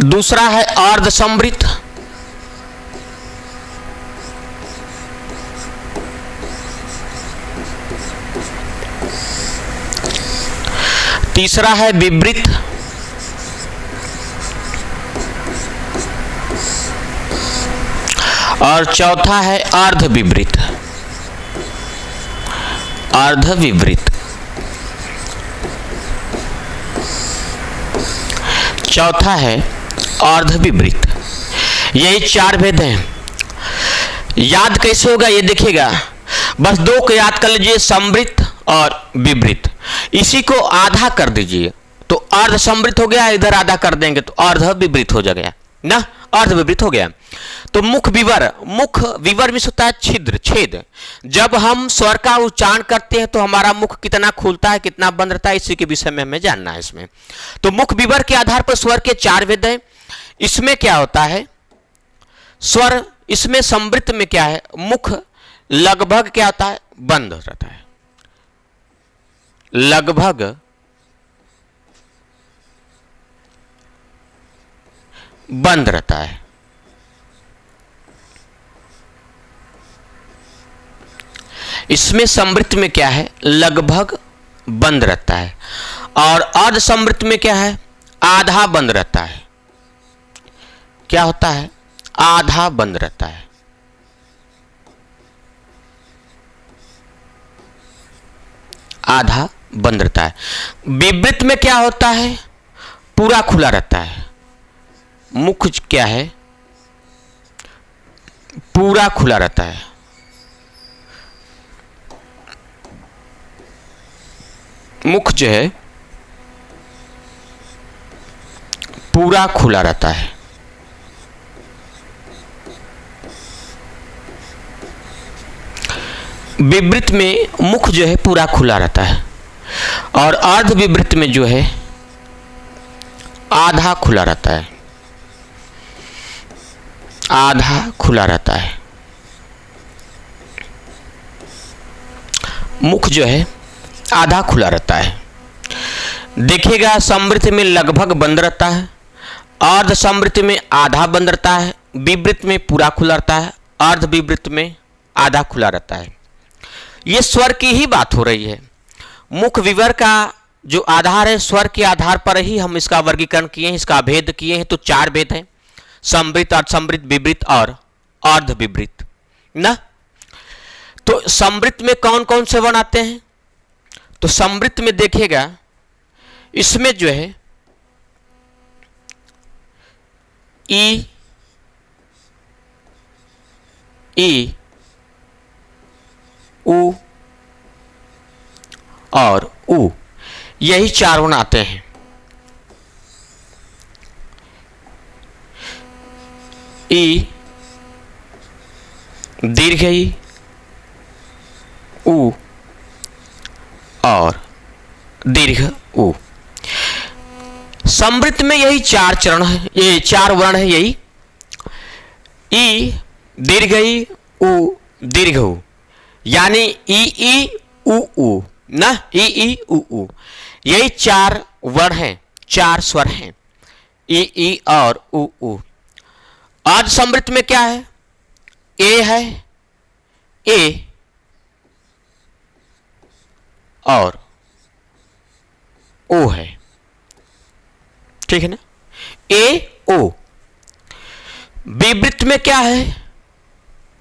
दूसरा है अर्ध समृत, तीसरा है विवृत, और चौथा है अर्ध विवृत। अर्ध विवृत, चौथा है अर्ध विवृत। यही 4 भेद हैं। याद कैसे होगा ये देखिएगा, बस 2 को याद कर लीजिए, समृत और विवृत। इसी को आधा कर दीजिए तो अर्ध समृत हो गया, इधर आधा कर देंगे तो अर्ध विवृत हो जाएगा ना, अर्ध विवृत हो गया। तो मुख विवर, मुख विवर में होता है छिद्र, छेद। जब हम स्वर का उच्चारण करते हैं तो हमारा मुख कितना खुलता है, कितना बंद रहता है, इसी के विषय में हमें जानना है इसमें। तो मुख विवर के आधार पर स्वर के 4 भेद हैं। इसमें क्या होता है, स्वर इसमें समृत में क्या है, मुख लगभग क्या होता है, बंद रहता है, लगभग बंद रहता है। इसमें समृत में क्या है, लगभग बंद रहता है। और अर्ध समृत में क्या है, आधा बंद रहता है। क्या होता है, आधा बंद रहता है। आधा बंद रहता है। विवृत में क्या होता है, पूरा खुला रहता है। मुख क्या है, पूरा खुला रहता है। मुख जो है पूरा खुला रहता है। विवृत में मुख जो है पूरा खुला रहता है, और अर्ध विवृत में जो है आधा खुला रहता है। आधा खुला रहता है। मुख जो है आधा खुला रहता है। देखिएगा, समृत में लगभग बंद रहता है, अर्ध समृत में आधा बंद रहता है, विवृत में पूरा खुला रहता है, अर्ध विवृत में आधा खुला रहता है। ये स्वर की ही बात हो रही है। मुख विवर का जो आधार है, स्वर के आधार पर ही हम इसका वर्गीकरण किए हैं, इसका भेद किए हैं। तो 4 भेद हैं, समृत, अर्ध समृत, विवृत और अर्ध विवृत ना। तो समृत में कौन कौन से वर्ण आते हैं? तो समृत में देखिएगा, इसमें जो है ई, ई, उ और उ, यही 4 वर्ण आते हैं। ई, दीर्घ ई, उ और दीर्घ उ। समृत में यही 4 चरण है, ये 4 वर्ण है। यही ई, दीर्घ ई, उ, दीर्घ उ, यानी ई उ उ ना, ई उ उ, यही 4 वर्ण हैं, 4 स्वर हैं, ई और उ उ। अर्ध समृत में क्या है, ए है, ए और ओ है, ठीक है ना, ए ओ। विवृत में क्या है,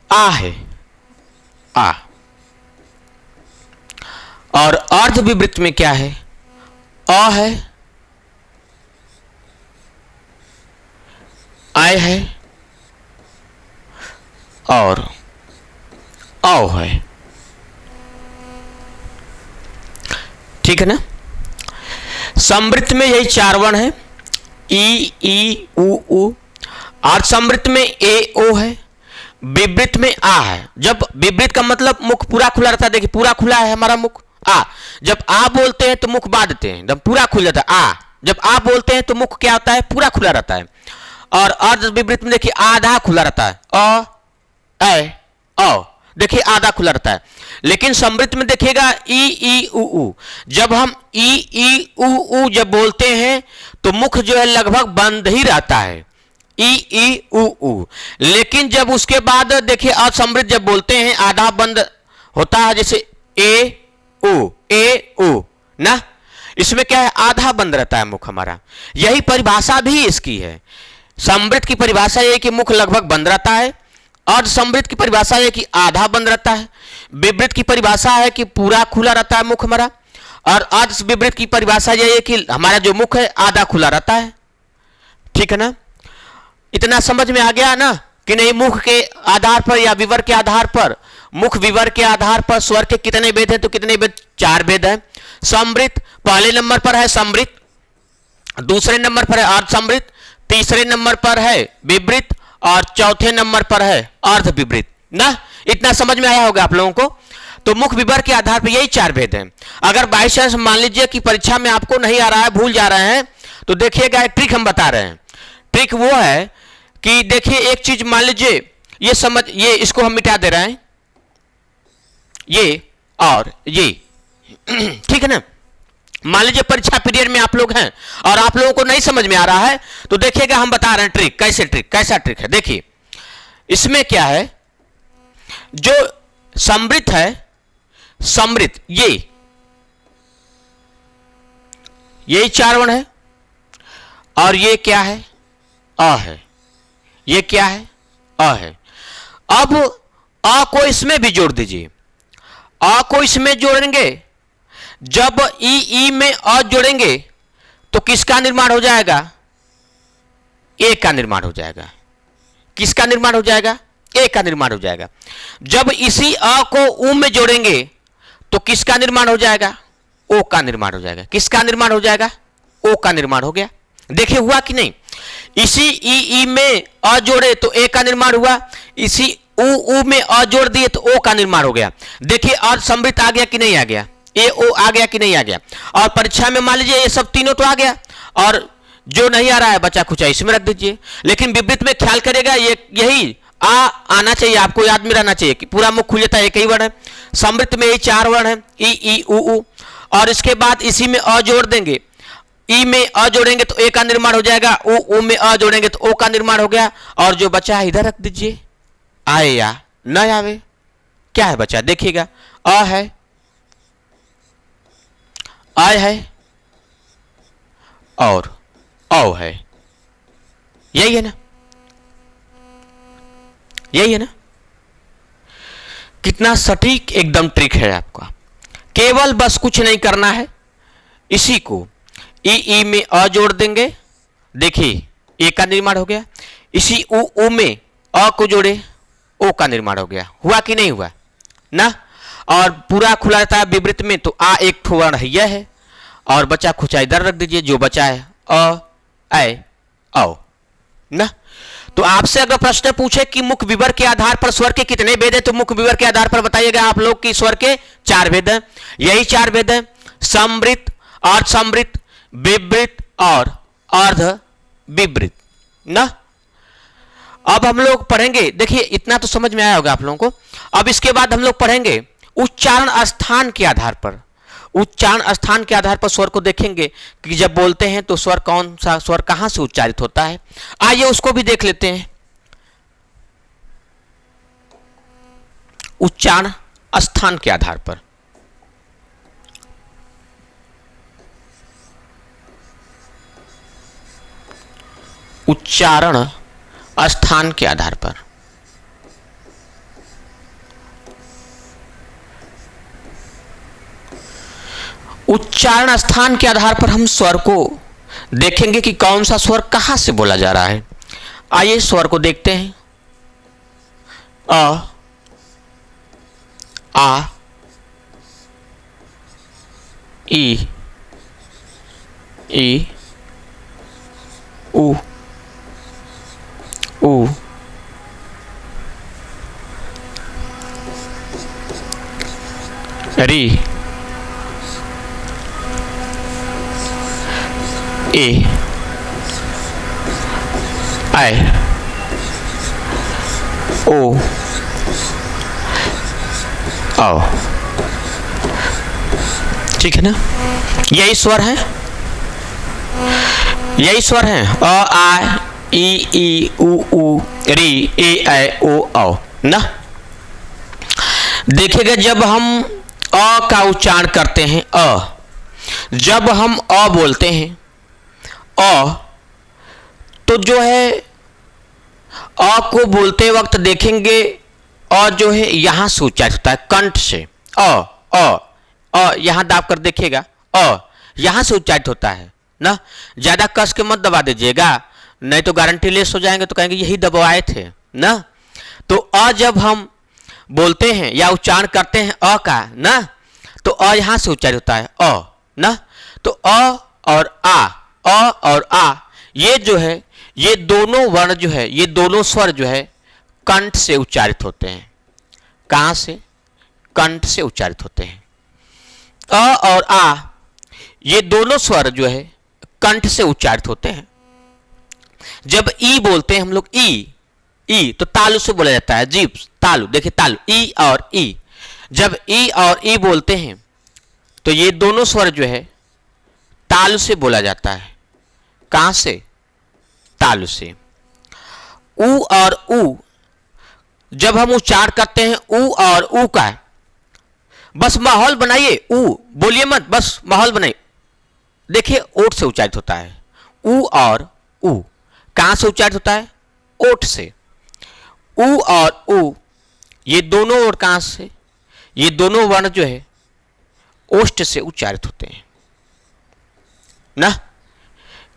आ है, आ। और अर्ध विवृत में क्या है, अ है, आय है और औ है, ठीक है ना। समृत में यही 4 वर्ण है, ई उ। अर्ध समृत में ए ओ है, विवृत में आ है। जब विवृत का मतलब मुख पूरा खुला रहता है, देखिए पूरा खुला है हमारा मुख, आ। जब आ बोलते हैं तो मुख बांधते हैं, जब पूरा खुल जाता है आ। जब आ बोलते हैं तो मुख क्या होता है, पूरा खुला रहता है। और अर्ध विपरीत में देखिए आधा खुला रहता है, अ ए औ, देखिए आधा खुला रहता है। लेकिन समृद्ध में देखिएगा ई उ, जब हम ई उ जब बोलते हैं तो मुख जो है लगभग बंद ही रहता है, ई उ। लेकिन जब उसके बाद देखिए असमृद्ध जब बोलते हैं आधा बंद होता है, जैसे ए उ ना, इसमें क्या है, आधा बंद रहता है मुख हमारा। यही परिभाषा भी इसकी है। समृद्ध की परिभाषा यह कि मुख लगभग बंद रहता है, अर्ध समृद्ध की परिभाषा है कि आधा बंद रहता है, विवृत की परिभाषा है कि पूरा खुला रहता है मुख हमारा, और अर्ध विवृत की परिभाषा यह है कि हमारा जो मुख है आधा खुला रहता है। ठीक है ना, इतना समझ में आ गया ना कि नहीं। मुख के आधार पर या विवर के आधार पर, मुख विवर के आधार पर स्वर के कितने भेद हैं, तो कितने भेद, 4 भेद हैं। समृद्ध पहले नंबर पर है समृद्ध, दूसरे नंबर पर है अर्ध समृद्ध, तीसरे नंबर पर है विवृत, और चौथे नंबर पर है अर्ध विवृत ना। इतना समझ में आया होगा आप लोगों को। तो मुख विवर के आधार पर यही 4 भेद हैं। अगर बाई चांस मान लीजिए कि परीक्षा में आपको नहीं आ रहा है, भूल जा रहे हैं, तो देखिएगा एक ट्रिक हम बता रहे हैं। ट्रिक वो है कि देखिए एक चीज मान लीजिए, ये समझ, ये इसको हम मिटा दे रहे हैं, ये और ये ठीक है ना। मान लीजिए परीक्षा पीरियड में आप लोग हैं और आप लोगों को नहीं समझ में आ रहा है, तो देखिएगा हम बता रहे हैं ट्रिक। कैसा ट्रिक है, देखिए इसमें क्या है, जो समृद्ध है, समृद्ध यही 4 वर्ण है, और ये क्या है, अ है, ये क्या है, अ है। अब अ को इसमें भी जोड़ दीजिए, अ को इसमें जोड़ेंगे, जब ई में अ जोड़ेंगे तो किसका निर्माण हो जाएगा, ए का निर्माण हो जाएगा। किसका निर्माण हो जाएगा, ए का निर्माण हो जाएगा। जब इसी अ को उ में जोड़ेंगे तो किसका निर्माण हो जाएगा, ओ का निर्माण हो जाएगा। किसका निर्माण हो जाएगा, ओ का निर्माण हो गया। देखिए हुआ कि नहीं, इसी ई में अ जोड़े तो ए का निर्माण हुआ, इसी उ में अ जोड़ दिए तो ओ का निर्माण हो गया। देखिए अर्ध समृद्ध आ गया कि नहीं आ गया, ए ओ आ गया कि नहीं आ गया। और परीक्षा में मान लीजिए ये सब तीनों तो आ गया, और जो नहीं आ रहा है बचा खुचा इसमें रख दीजिए। लेकिन विपरीत में ख्याल करेगा, ये यही आना चाहिए, आपको याद में रहना चाहिए कि पूरा मुख खुल जाता है, एक ही वर्ण है। समृद्ध में यही 4 वर्ण है, ई उ, और इसके बाद इसी में अ जोड़ देंगे, ई में अ जोड़ेंगे तो ए का निर्माण हो जाएगा, उ में अ जोड़ेंगे तो ओ का निर्माण हो गया। और जो बचा है इधर रख दीजिए, आए या न आवे, क्या है बचा, देखिएगा अ है, आय है और औ है, यही है ना, यही है ना। कितना सटीक एकदम ट्रिक है आपका। केवल बस कुछ नहीं करना है, इसी को ई में अ जोड़ देंगे, देखिए ए का निर्माण हो गया। इसी उ में अ को जोड़े, ओ का निर्माण हो गया। हुआ कि नहीं हुआ ना। और पूरा खुला रहता है विवृत में, तो आ एक ठोवर्ण है, यह है, और बचा खुचा इधर रख दीजिए, जो बचा है अ ऐ औ ना। तो आपसे अगर प्रश्न पूछे कि मुख विवर के आधार पर स्वर के कितने भेद हैं, तो मुख विवर के आधार पर बताइएगा आप लोग कि स्वर के 4 भेद हैं। यही 4 भेद हैं, समृद्ध, अर्ध समृद्ध, विवृत और अर्ध विवृत ना। अब हम लोग पढ़ेंगे, देखिए इतना तो समझ में आया होगा आप लोगों को। अब इसके बाद हम लोग पढ़ेंगे उच्चारण स्थान के आधार पर। उच्चारण स्थान के आधार पर स्वर को देखेंगे कि जब बोलते हैं तो स्वर कौन सा स्वर कहां से उच्चारित होता है। आइए उसको भी देख लेते हैं। उच्चारण स्थान के आधार पर, उच्चारण स्थान के आधार पर, उच्चारण स्थान के आधार पर हम स्वर को देखेंगे कि कौन सा स्वर कहां से बोला जा रहा है। आइए स्वर को देखते हैं। अ, आ, ई, उ, री, ए आई ओ आओ, ठीक है ना। यही स्वर है, यही स्वर है। अ आ ई उ री ए ऐ ओ औ ना। देखिएगा जब हम अ का उच्चारण करते हैं, जब हम अ बोलते हैं अ, तो जो है अ को बोलते वक्त देखेंगे अ जो है यहां से उच्चारित होता है कंठ से। यहां दाब कर देखिएगा, यहां से उच्चारित होता है ना। ज्यादा कस के मत दबा दीजिएगा, नहीं तो गारंटी लेस हो जाएंगे, तो कहेंगे यही दबाए थे ना। तो अ जब हम बोलते हैं या उच्चारण करते हैं अ का ना, तो अ यहां से उच्चारित होता है अ ना। तो अ और आ ये जो है, ये दोनों वर्ण जो है, ये दोनों स्वर जो है कंठ से उच्चारित होते हैं। कहां से? कंठ से उच्चारित होते हैं। अ और आ ये दोनों स्वर जो है कंठ से उच्चारित होते हैं। जब ई बोलते हैं हम लोग, ई तो तालु से बोला जाता है, जीभ तालु, देखिए तालु, ई और ई। जब ई और ई बोलते हैं तो ये दोनों स्वर जो है तालु से बोला जाता है। कहां से? तालु से। ऊ और ऊ जब हम उच्चारण करते हैं ऊ और ऊ का, बस माहौल बनाइए, ऊ बोलिए मत, बस माहौल बनाइए। देखिए ओठ से उच्चारित होता है ऊ और ऊ। कहां से उच्चारित होता है? ओठ से। ऊ और ऊ ये दोनों ओठ कहां से? ये दोनों वर्ण जो है ओष्ठ से उच्चारित होते हैं ना।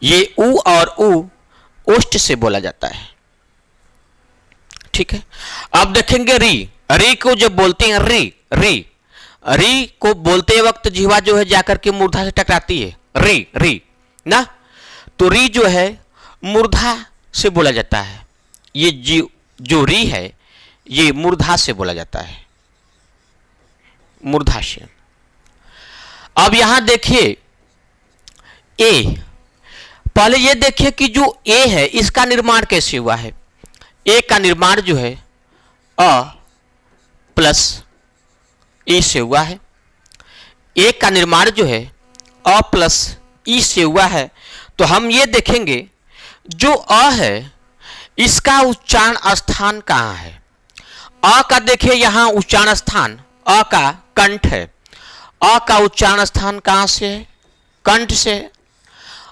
ये ऊ और ऊ ओष्ठ से बोला जाता है, ठीक है। अब देखेंगे री को जब बोलते हैं, री को बोलते वक्त जीवा जो है जाकर के मूर्धा से टकराती है, री ना। तो री जो है मूर्धा से बोला जाता है। ये जो री है ये मूर्धा से बोला जाता है, मूर्धा से। अब यहां देखिए ए, पहले ये देखिए कि जो ए है इसका निर्माण कैसे हुआ है। ए का निर्माण जो है अ प्लस ई से हुआ है। ए का निर्माण जो है अ प्लस ई से हुआ है। तो हम ये देखेंगे जो अ है इसका उच्चारण स्थान कहां है। अ का देखिए यहां उच्चारण स्थान, अ का कंठ है। अ का उच्चारण स्थान कहां से है? कंठ से।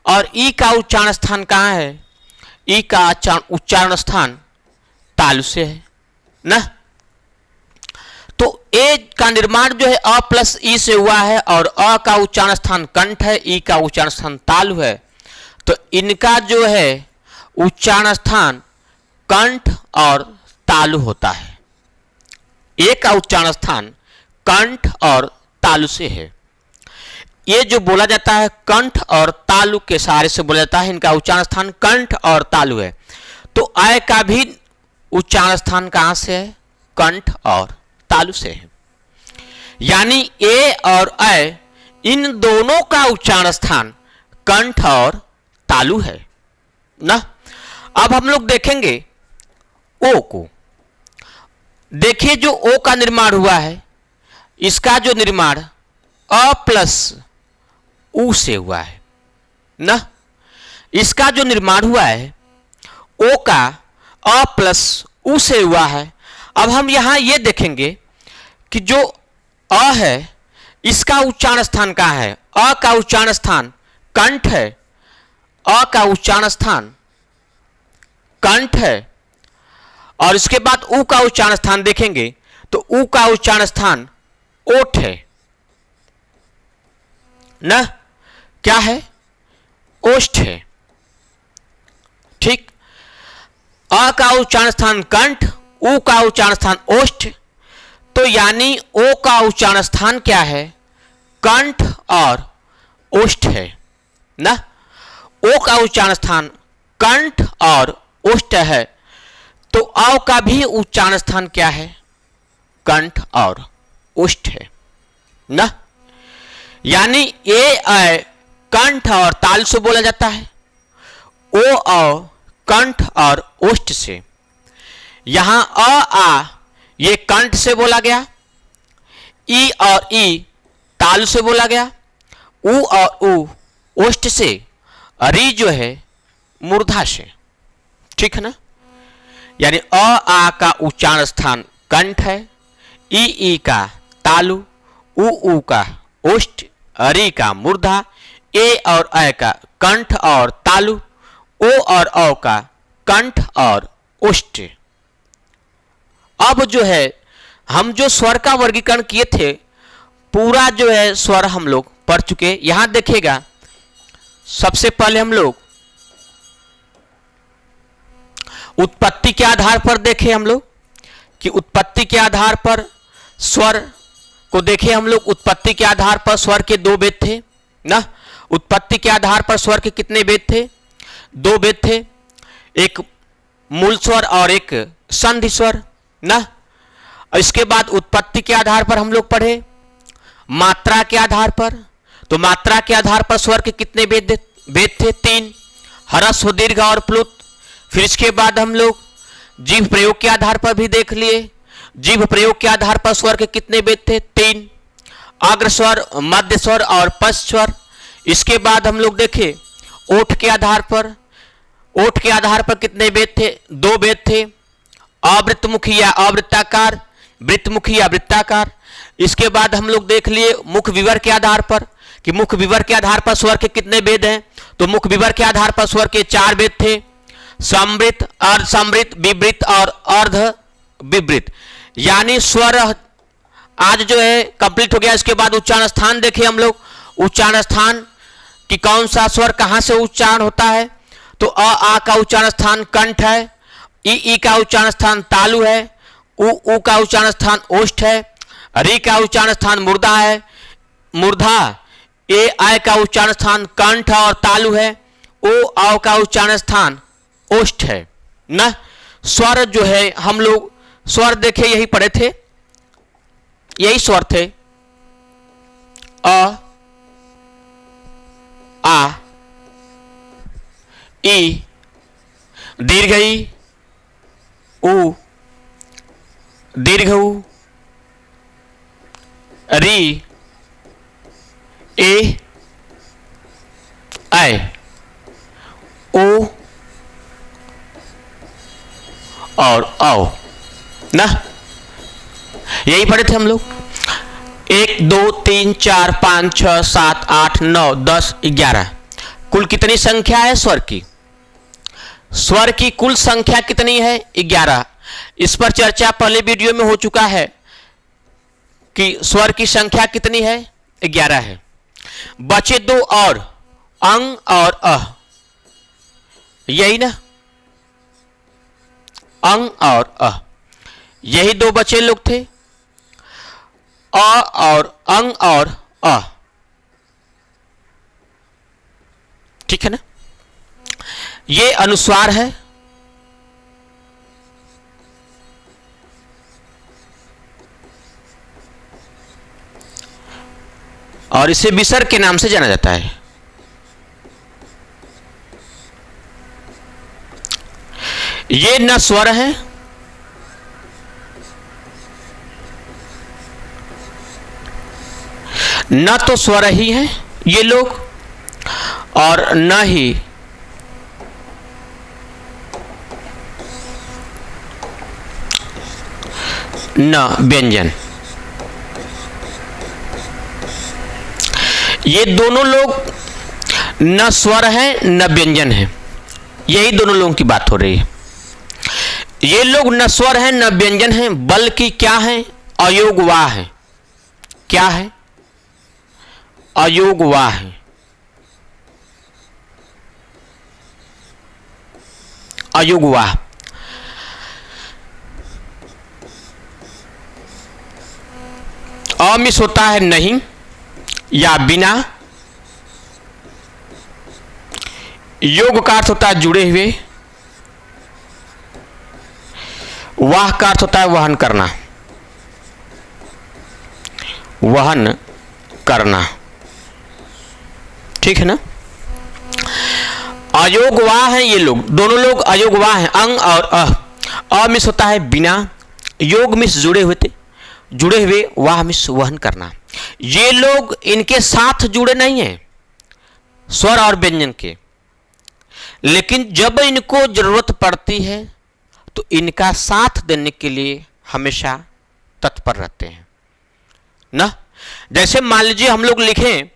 और ई का उच्चारण स्थान कहां है? ई का उच्चारण स्थान तालु से है ना। तो ए का निर्माण जो है अ प्लस ई से हुआ है और अ का उच्चारण स्थान कंठ है, ई का उच्चारण स्थान तालु है। तो इनका जो है उच्चारण स्थान कंठ और तालु होता है। ए का उच्चारण स्थान कंठ और तालु से है। ये जो बोला जाता है कंठ और तालु के सहारे से बोला जाता है, इनका उच्चारण स्थान कंठ और तालु है। तो अ का भी उच्चारण स्थान कहां से है? कंठ और तालु से है। यानी ए और अ इन दोनों का उच्चारण स्थान कंठ और तालु है ना। अब हम लोग देखेंगे ओ को। देखिए जो ओ का निर्माण हुआ है, इसका जो निर्माण अ प्लस ऊ से हुआ है ना। इसका जो निर्माण हुआ है ओ का अ प्लस ऊ से हुआ है। अब हम यहां ये देखेंगे कि जो अ है इसका उच्चारण स्थान कहां है? अ का उच्चारण स्थान कंठ है, अ का उच्चारण स्थान कंठ है। और इसके बाद ऊ का उच्चारण स्थान देखेंगे तो ऊ का उच्चारण स्थान ओठ है ना। क्या है? ओष्ठ है, ठीक। अ का उच्चारण स्थान कंठ, ऊ का उच्चारण स्थान ओष्ठ। तो यानी ओ का उच्चारण स्थान क्या है? कंठ और ओष्ठ है ना। ओ का उच्चारण स्थान कंठ और ओष्ठ है। तो औ का भी उच्चारण स्थान क्या है? कंठ और ओष्ठ है ना। यानी ए ऐ कंठ और ताल से बोला जाता है। ओ और कंठ और ओष्ठ से। यहां अ आ ये कंठ से बोला गया, ई और ई ताल से बोला गया, उ और उ ओष्ठ से, री जो है मूर्धा से। ठीक है ना। यानी अ आ का उच्चारण स्थान कंठ है, ई का तालु, उ का ओष्ठ, री का मूर्धा, ए और अ का कंठ और तालु, ओ और औ का कंठ और ओष्ठ। अब जो है हम जो स्वर का वर्गीकरण किए थे पूरा जो है स्वर हम लोग पढ़ चुके। यहां देखिएगा सबसे पहले हम लोग उत्पत्ति के आधार पर देखे हम लोग कि उत्पत्ति के आधार पर स्वर को देखे हम लोग। उत्पत्ति के आधार पर स्वर के दो भेद थे ना। उत्पत्ति के आधार पर स्वर के कितने भेद थे? दो भेद थे, एक मूल स्वर और एक संधि स्वर ना। इसके बाद उत्पत्ति के आधार पर हम लोग पढ़े मात्रा के आधार पर। तो मात्रा के आधार पर स्वर के कितने भेद थे? तीन, ह्रस्व, दीर्घ और प्लुत। फिर इसके बाद हम लोग जीभ प्रयोग के आधार पर भी देख लिए। जीभ प्रयोग के आधार पर स्वर के कितने भेद थे? तीन, अग्र स्वर, मध्य स्वर और पश्च स्वर। इसके बाद हम लोग देखे ओठ के आधार पर। ओठ के आधार पर कितने भेद थे? दो भेद थे, अवृत्तमुखी या अवृत्ताकार, वृत्तमुखी या वृत्ताकार। इसके बाद हम लोग देख लिए मुख विवर के आधार पर कि मुख विवर के आधार पर स्वर के कितने भेद हैं। तो मुख विवर के आधार पर स्वर के चार भेद थे, समृत, अर्ध समृत, विवृत और अर्ध विवृत। यानी स्वर आज जो है कंप्लीट हो गया। इसके बाद उच्चारण स्थान देखे हम लोग। उच्चारण स्थान कि कौन सा स्वर कहां से उच्चारण होता है। तो अ आ का उच्चारण स्थान कंठ है, ई का उच्चारण स्थान तालु है, उ का उच्चारण स्थान ओष्ठ है, री का उच्चारण स्थान मूर्धा है, मूर्धा। ए आय का उच्चारण स्थान कंठ और तालु है, ओ औ का उच्चारण स्थान ओष्ठ है ना। स्वर जो है हम लोग स्वर देखे यही पढ़े थे, यही स्वर थे अ आ, ई, दीर्घ ई, उ, दीर्घ उ, री, ए, ऐ, ओ और औ ना। यही पढ़े थे हम लोग। 1 2 3 4 5 6 7 8 9 10 11 कुल कितनी संख्या है स्वर की? स्वर की कुल संख्या कितनी है? 11। इस पर चर्चा पहले वीडियो में हो चुका है कि स्वर की संख्या कितनी है? 11 है। बचे दो और अंग और अ, यही ना, अंग और अ, यही दो बचे लोग थे, अ और अंग और अ। ठीक है ना। ये अनुस्वार है। और इसे विसर्ग के नाम से जाना जाता है। ये न स्वर है न तो स्वर ही है ये लोग, और न ही न व्यंजन। ये दोनों लोग न स्वर हैं न व्यंजन है। यही दोनों लोगों की बात हो रही है। ये लोग न स्वर हैं न व्यंजन हैं, बल्कि क्या हैं? अयोगवाह है। क्या है? अयोगवाह है। अयोगवाह। अमिस होता है नहीं या बिना। योग का अर्थ होता है जुड़े हुए। वाह का अर्थ होता है वहन करना। वहन करना। ठीक है ना। अयोगवाह हैं ये लोग, दोनों लोग अयोगवाह हैं। अंग और अ मिस होता है बिना, योग मिस जुड़े हुए, वाह मिस वहन करना। ये लोग इनके साथ जुड़े नहीं हैं स्वर और व्यंजन के, लेकिन जब इनको जरूरत पड़ती है तो इनका साथ देने के लिए हमेशा तत्पर रहते हैं ना। जैसे मान लीजिए हम लोग लिखें,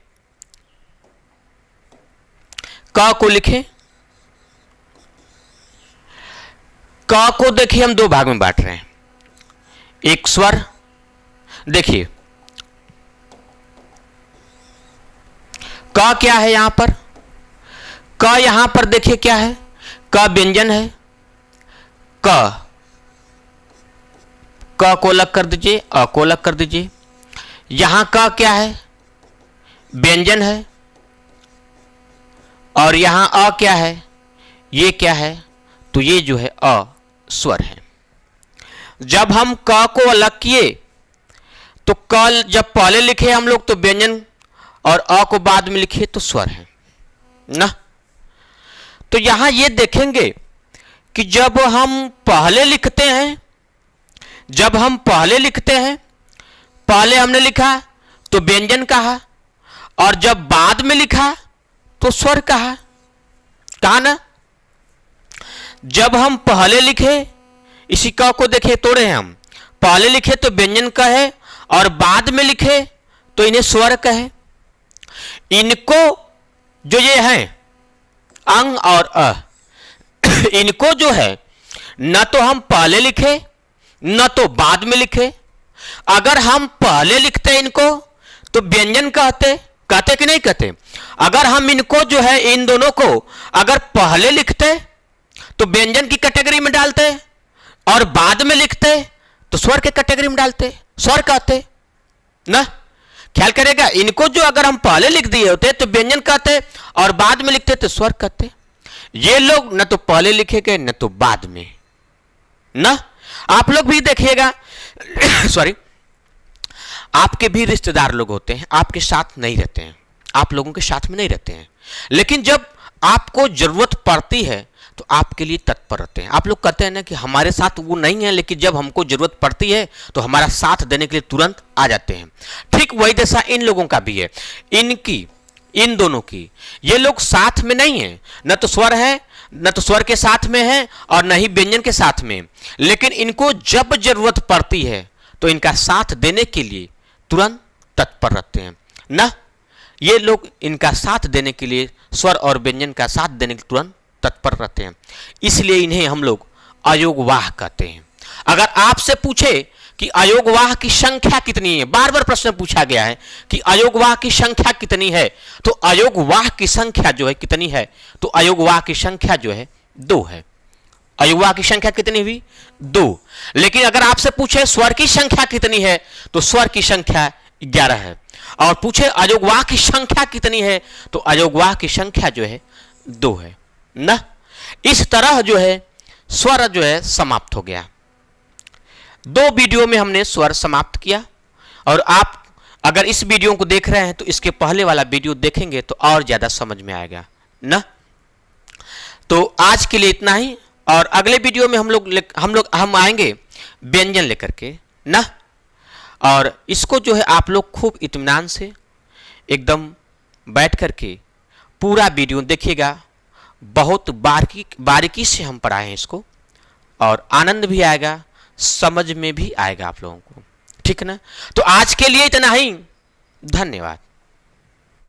क को लिखें, क को देखिए हम दो भाग में बांट रहे हैं। एक स्वर, देखिए क क्या है यहां पर, क यहां पर देखिए क्या है, क व्यंजन है। क को अलग कर दीजिए, अ को अलग कर दीजिए। यहां क क्या है, व्यंजन है, और यहां अ क्या है, ये क्या है, तो ये जो है अ स्वर है। जब हम क को अलग किए तो क जब पहले लिखे हम लोग तो व्यंजन, और अ को बाद में लिखे तो स्वर है ना। तो यहां ये देखेंगे कि जब हम पहले लिखते हैं, पहले हमने लिखा तो व्यंजन कहा, और जब बाद में लिखा तो स्वर कहा ना। जब हम पहले लिखे, इसी क को देखे तोड़े हैं हम, पहले लिखे तो व्यंजन कहे और बाद में लिखे तो इन्हें स्वर कहे। इनको जो ये है अंग और अ, इनको जो है न तो हम पहले लिखे न तो बाद में लिखे। अगर हम पहले लिखते इनको तो व्यंजन कहते कि नहीं कहते। अगर हम इनको जो है इन दोनों को अगर पहले लिखते तो व्यंजन की कैटेगरी में डालते, और बाद में लिखते तो स्वर के कैटेगरी में डालते, स्वर कहते ना। ख्याल करेगा, इनको जो अगर हम पहले लिख दिए होते तो व्यंजन कहते और बाद में लिखते तो स्वर कहते। ये लोग न तो पहले लिखेंगे न तो बाद में ना। आप लोग भी देखिएगा सॉरी, आपके भी रिश्तेदार लोग होते हैं, आपके साथ नहीं रहते हैं, आप लोगों के साथ में नहीं रहते हैं, लेकिन जब आपको जरूरत पड़ती है तो आपके लिए तत्पर रहते हैं। आप लोग कहते हैं ना कि हमारे साथ वो नहीं है, लेकिन जब हमको जरूरत पड़ती है तो हमारा साथ देने के लिए तुरंत आ जाते हैं। ठीक वही दशा इन लोगों का भी है, इन दोनों की। ये लोग साथ में नहीं है, न तो स्वर है, न तो स्वर के साथ में है और न ही व्यंजन के साथ में, लेकिन इनको जब जरूरत पड़ती है तो इनका साथ देने के लिए तुरंत तत्पर रहते हैं ना। ये लोग इनका साथ देने के लिए, स्वर और व्यंजन का साथ देने के लिए तुरंत तत्पर रहते हैं, इसलिए इन्हें हम लोग अयोगवाह कहते हैं। अगर आपसे पूछे कि अयोगवाह की संख्या कितनी है, बार बार प्रश्न पूछा गया है कि अयोगवाह की संख्या कितनी है, तो अयोगवाह की संख्या जो है कितनी है, तो अयोगवाह की संख्या जो है 2 है। अयोगवाह की संख्या कितनी हुई, 2। लेकिन अगर आपसे पूछे स्वर की संख्या कितनी है तो स्वर की संख्या 11 है, और पूछे अयोगवाह की संख्या कितनी है तो अयोगवाह की संख्या जो है 2 है ना। इस तरह जो है स्वर जो है समाप्त हो गया। 2 वीडियो में हमने स्वर समाप्त किया, और आप अगर इस वीडियो को देख रहे हैं तो इसके पहले वाला वीडियो देखेंगे तो और ज्यादा समझ में आएगा ना। तो आज के लिए इतना ही, और अगले वीडियो में हम आएंगे व्यंजन लेकर के ना। और इसको जो है आप लोग खूब इत्मीनान से एकदम बैठ करके पूरा वीडियो देखिएगा। बहुत बारीकी से हम पढ़ाए हैं इसको, और आनंद भी आएगा, समझ में भी आएगा आप लोगों को, ठीक है ना। तो आज के लिए इतना ही, धन्यवाद।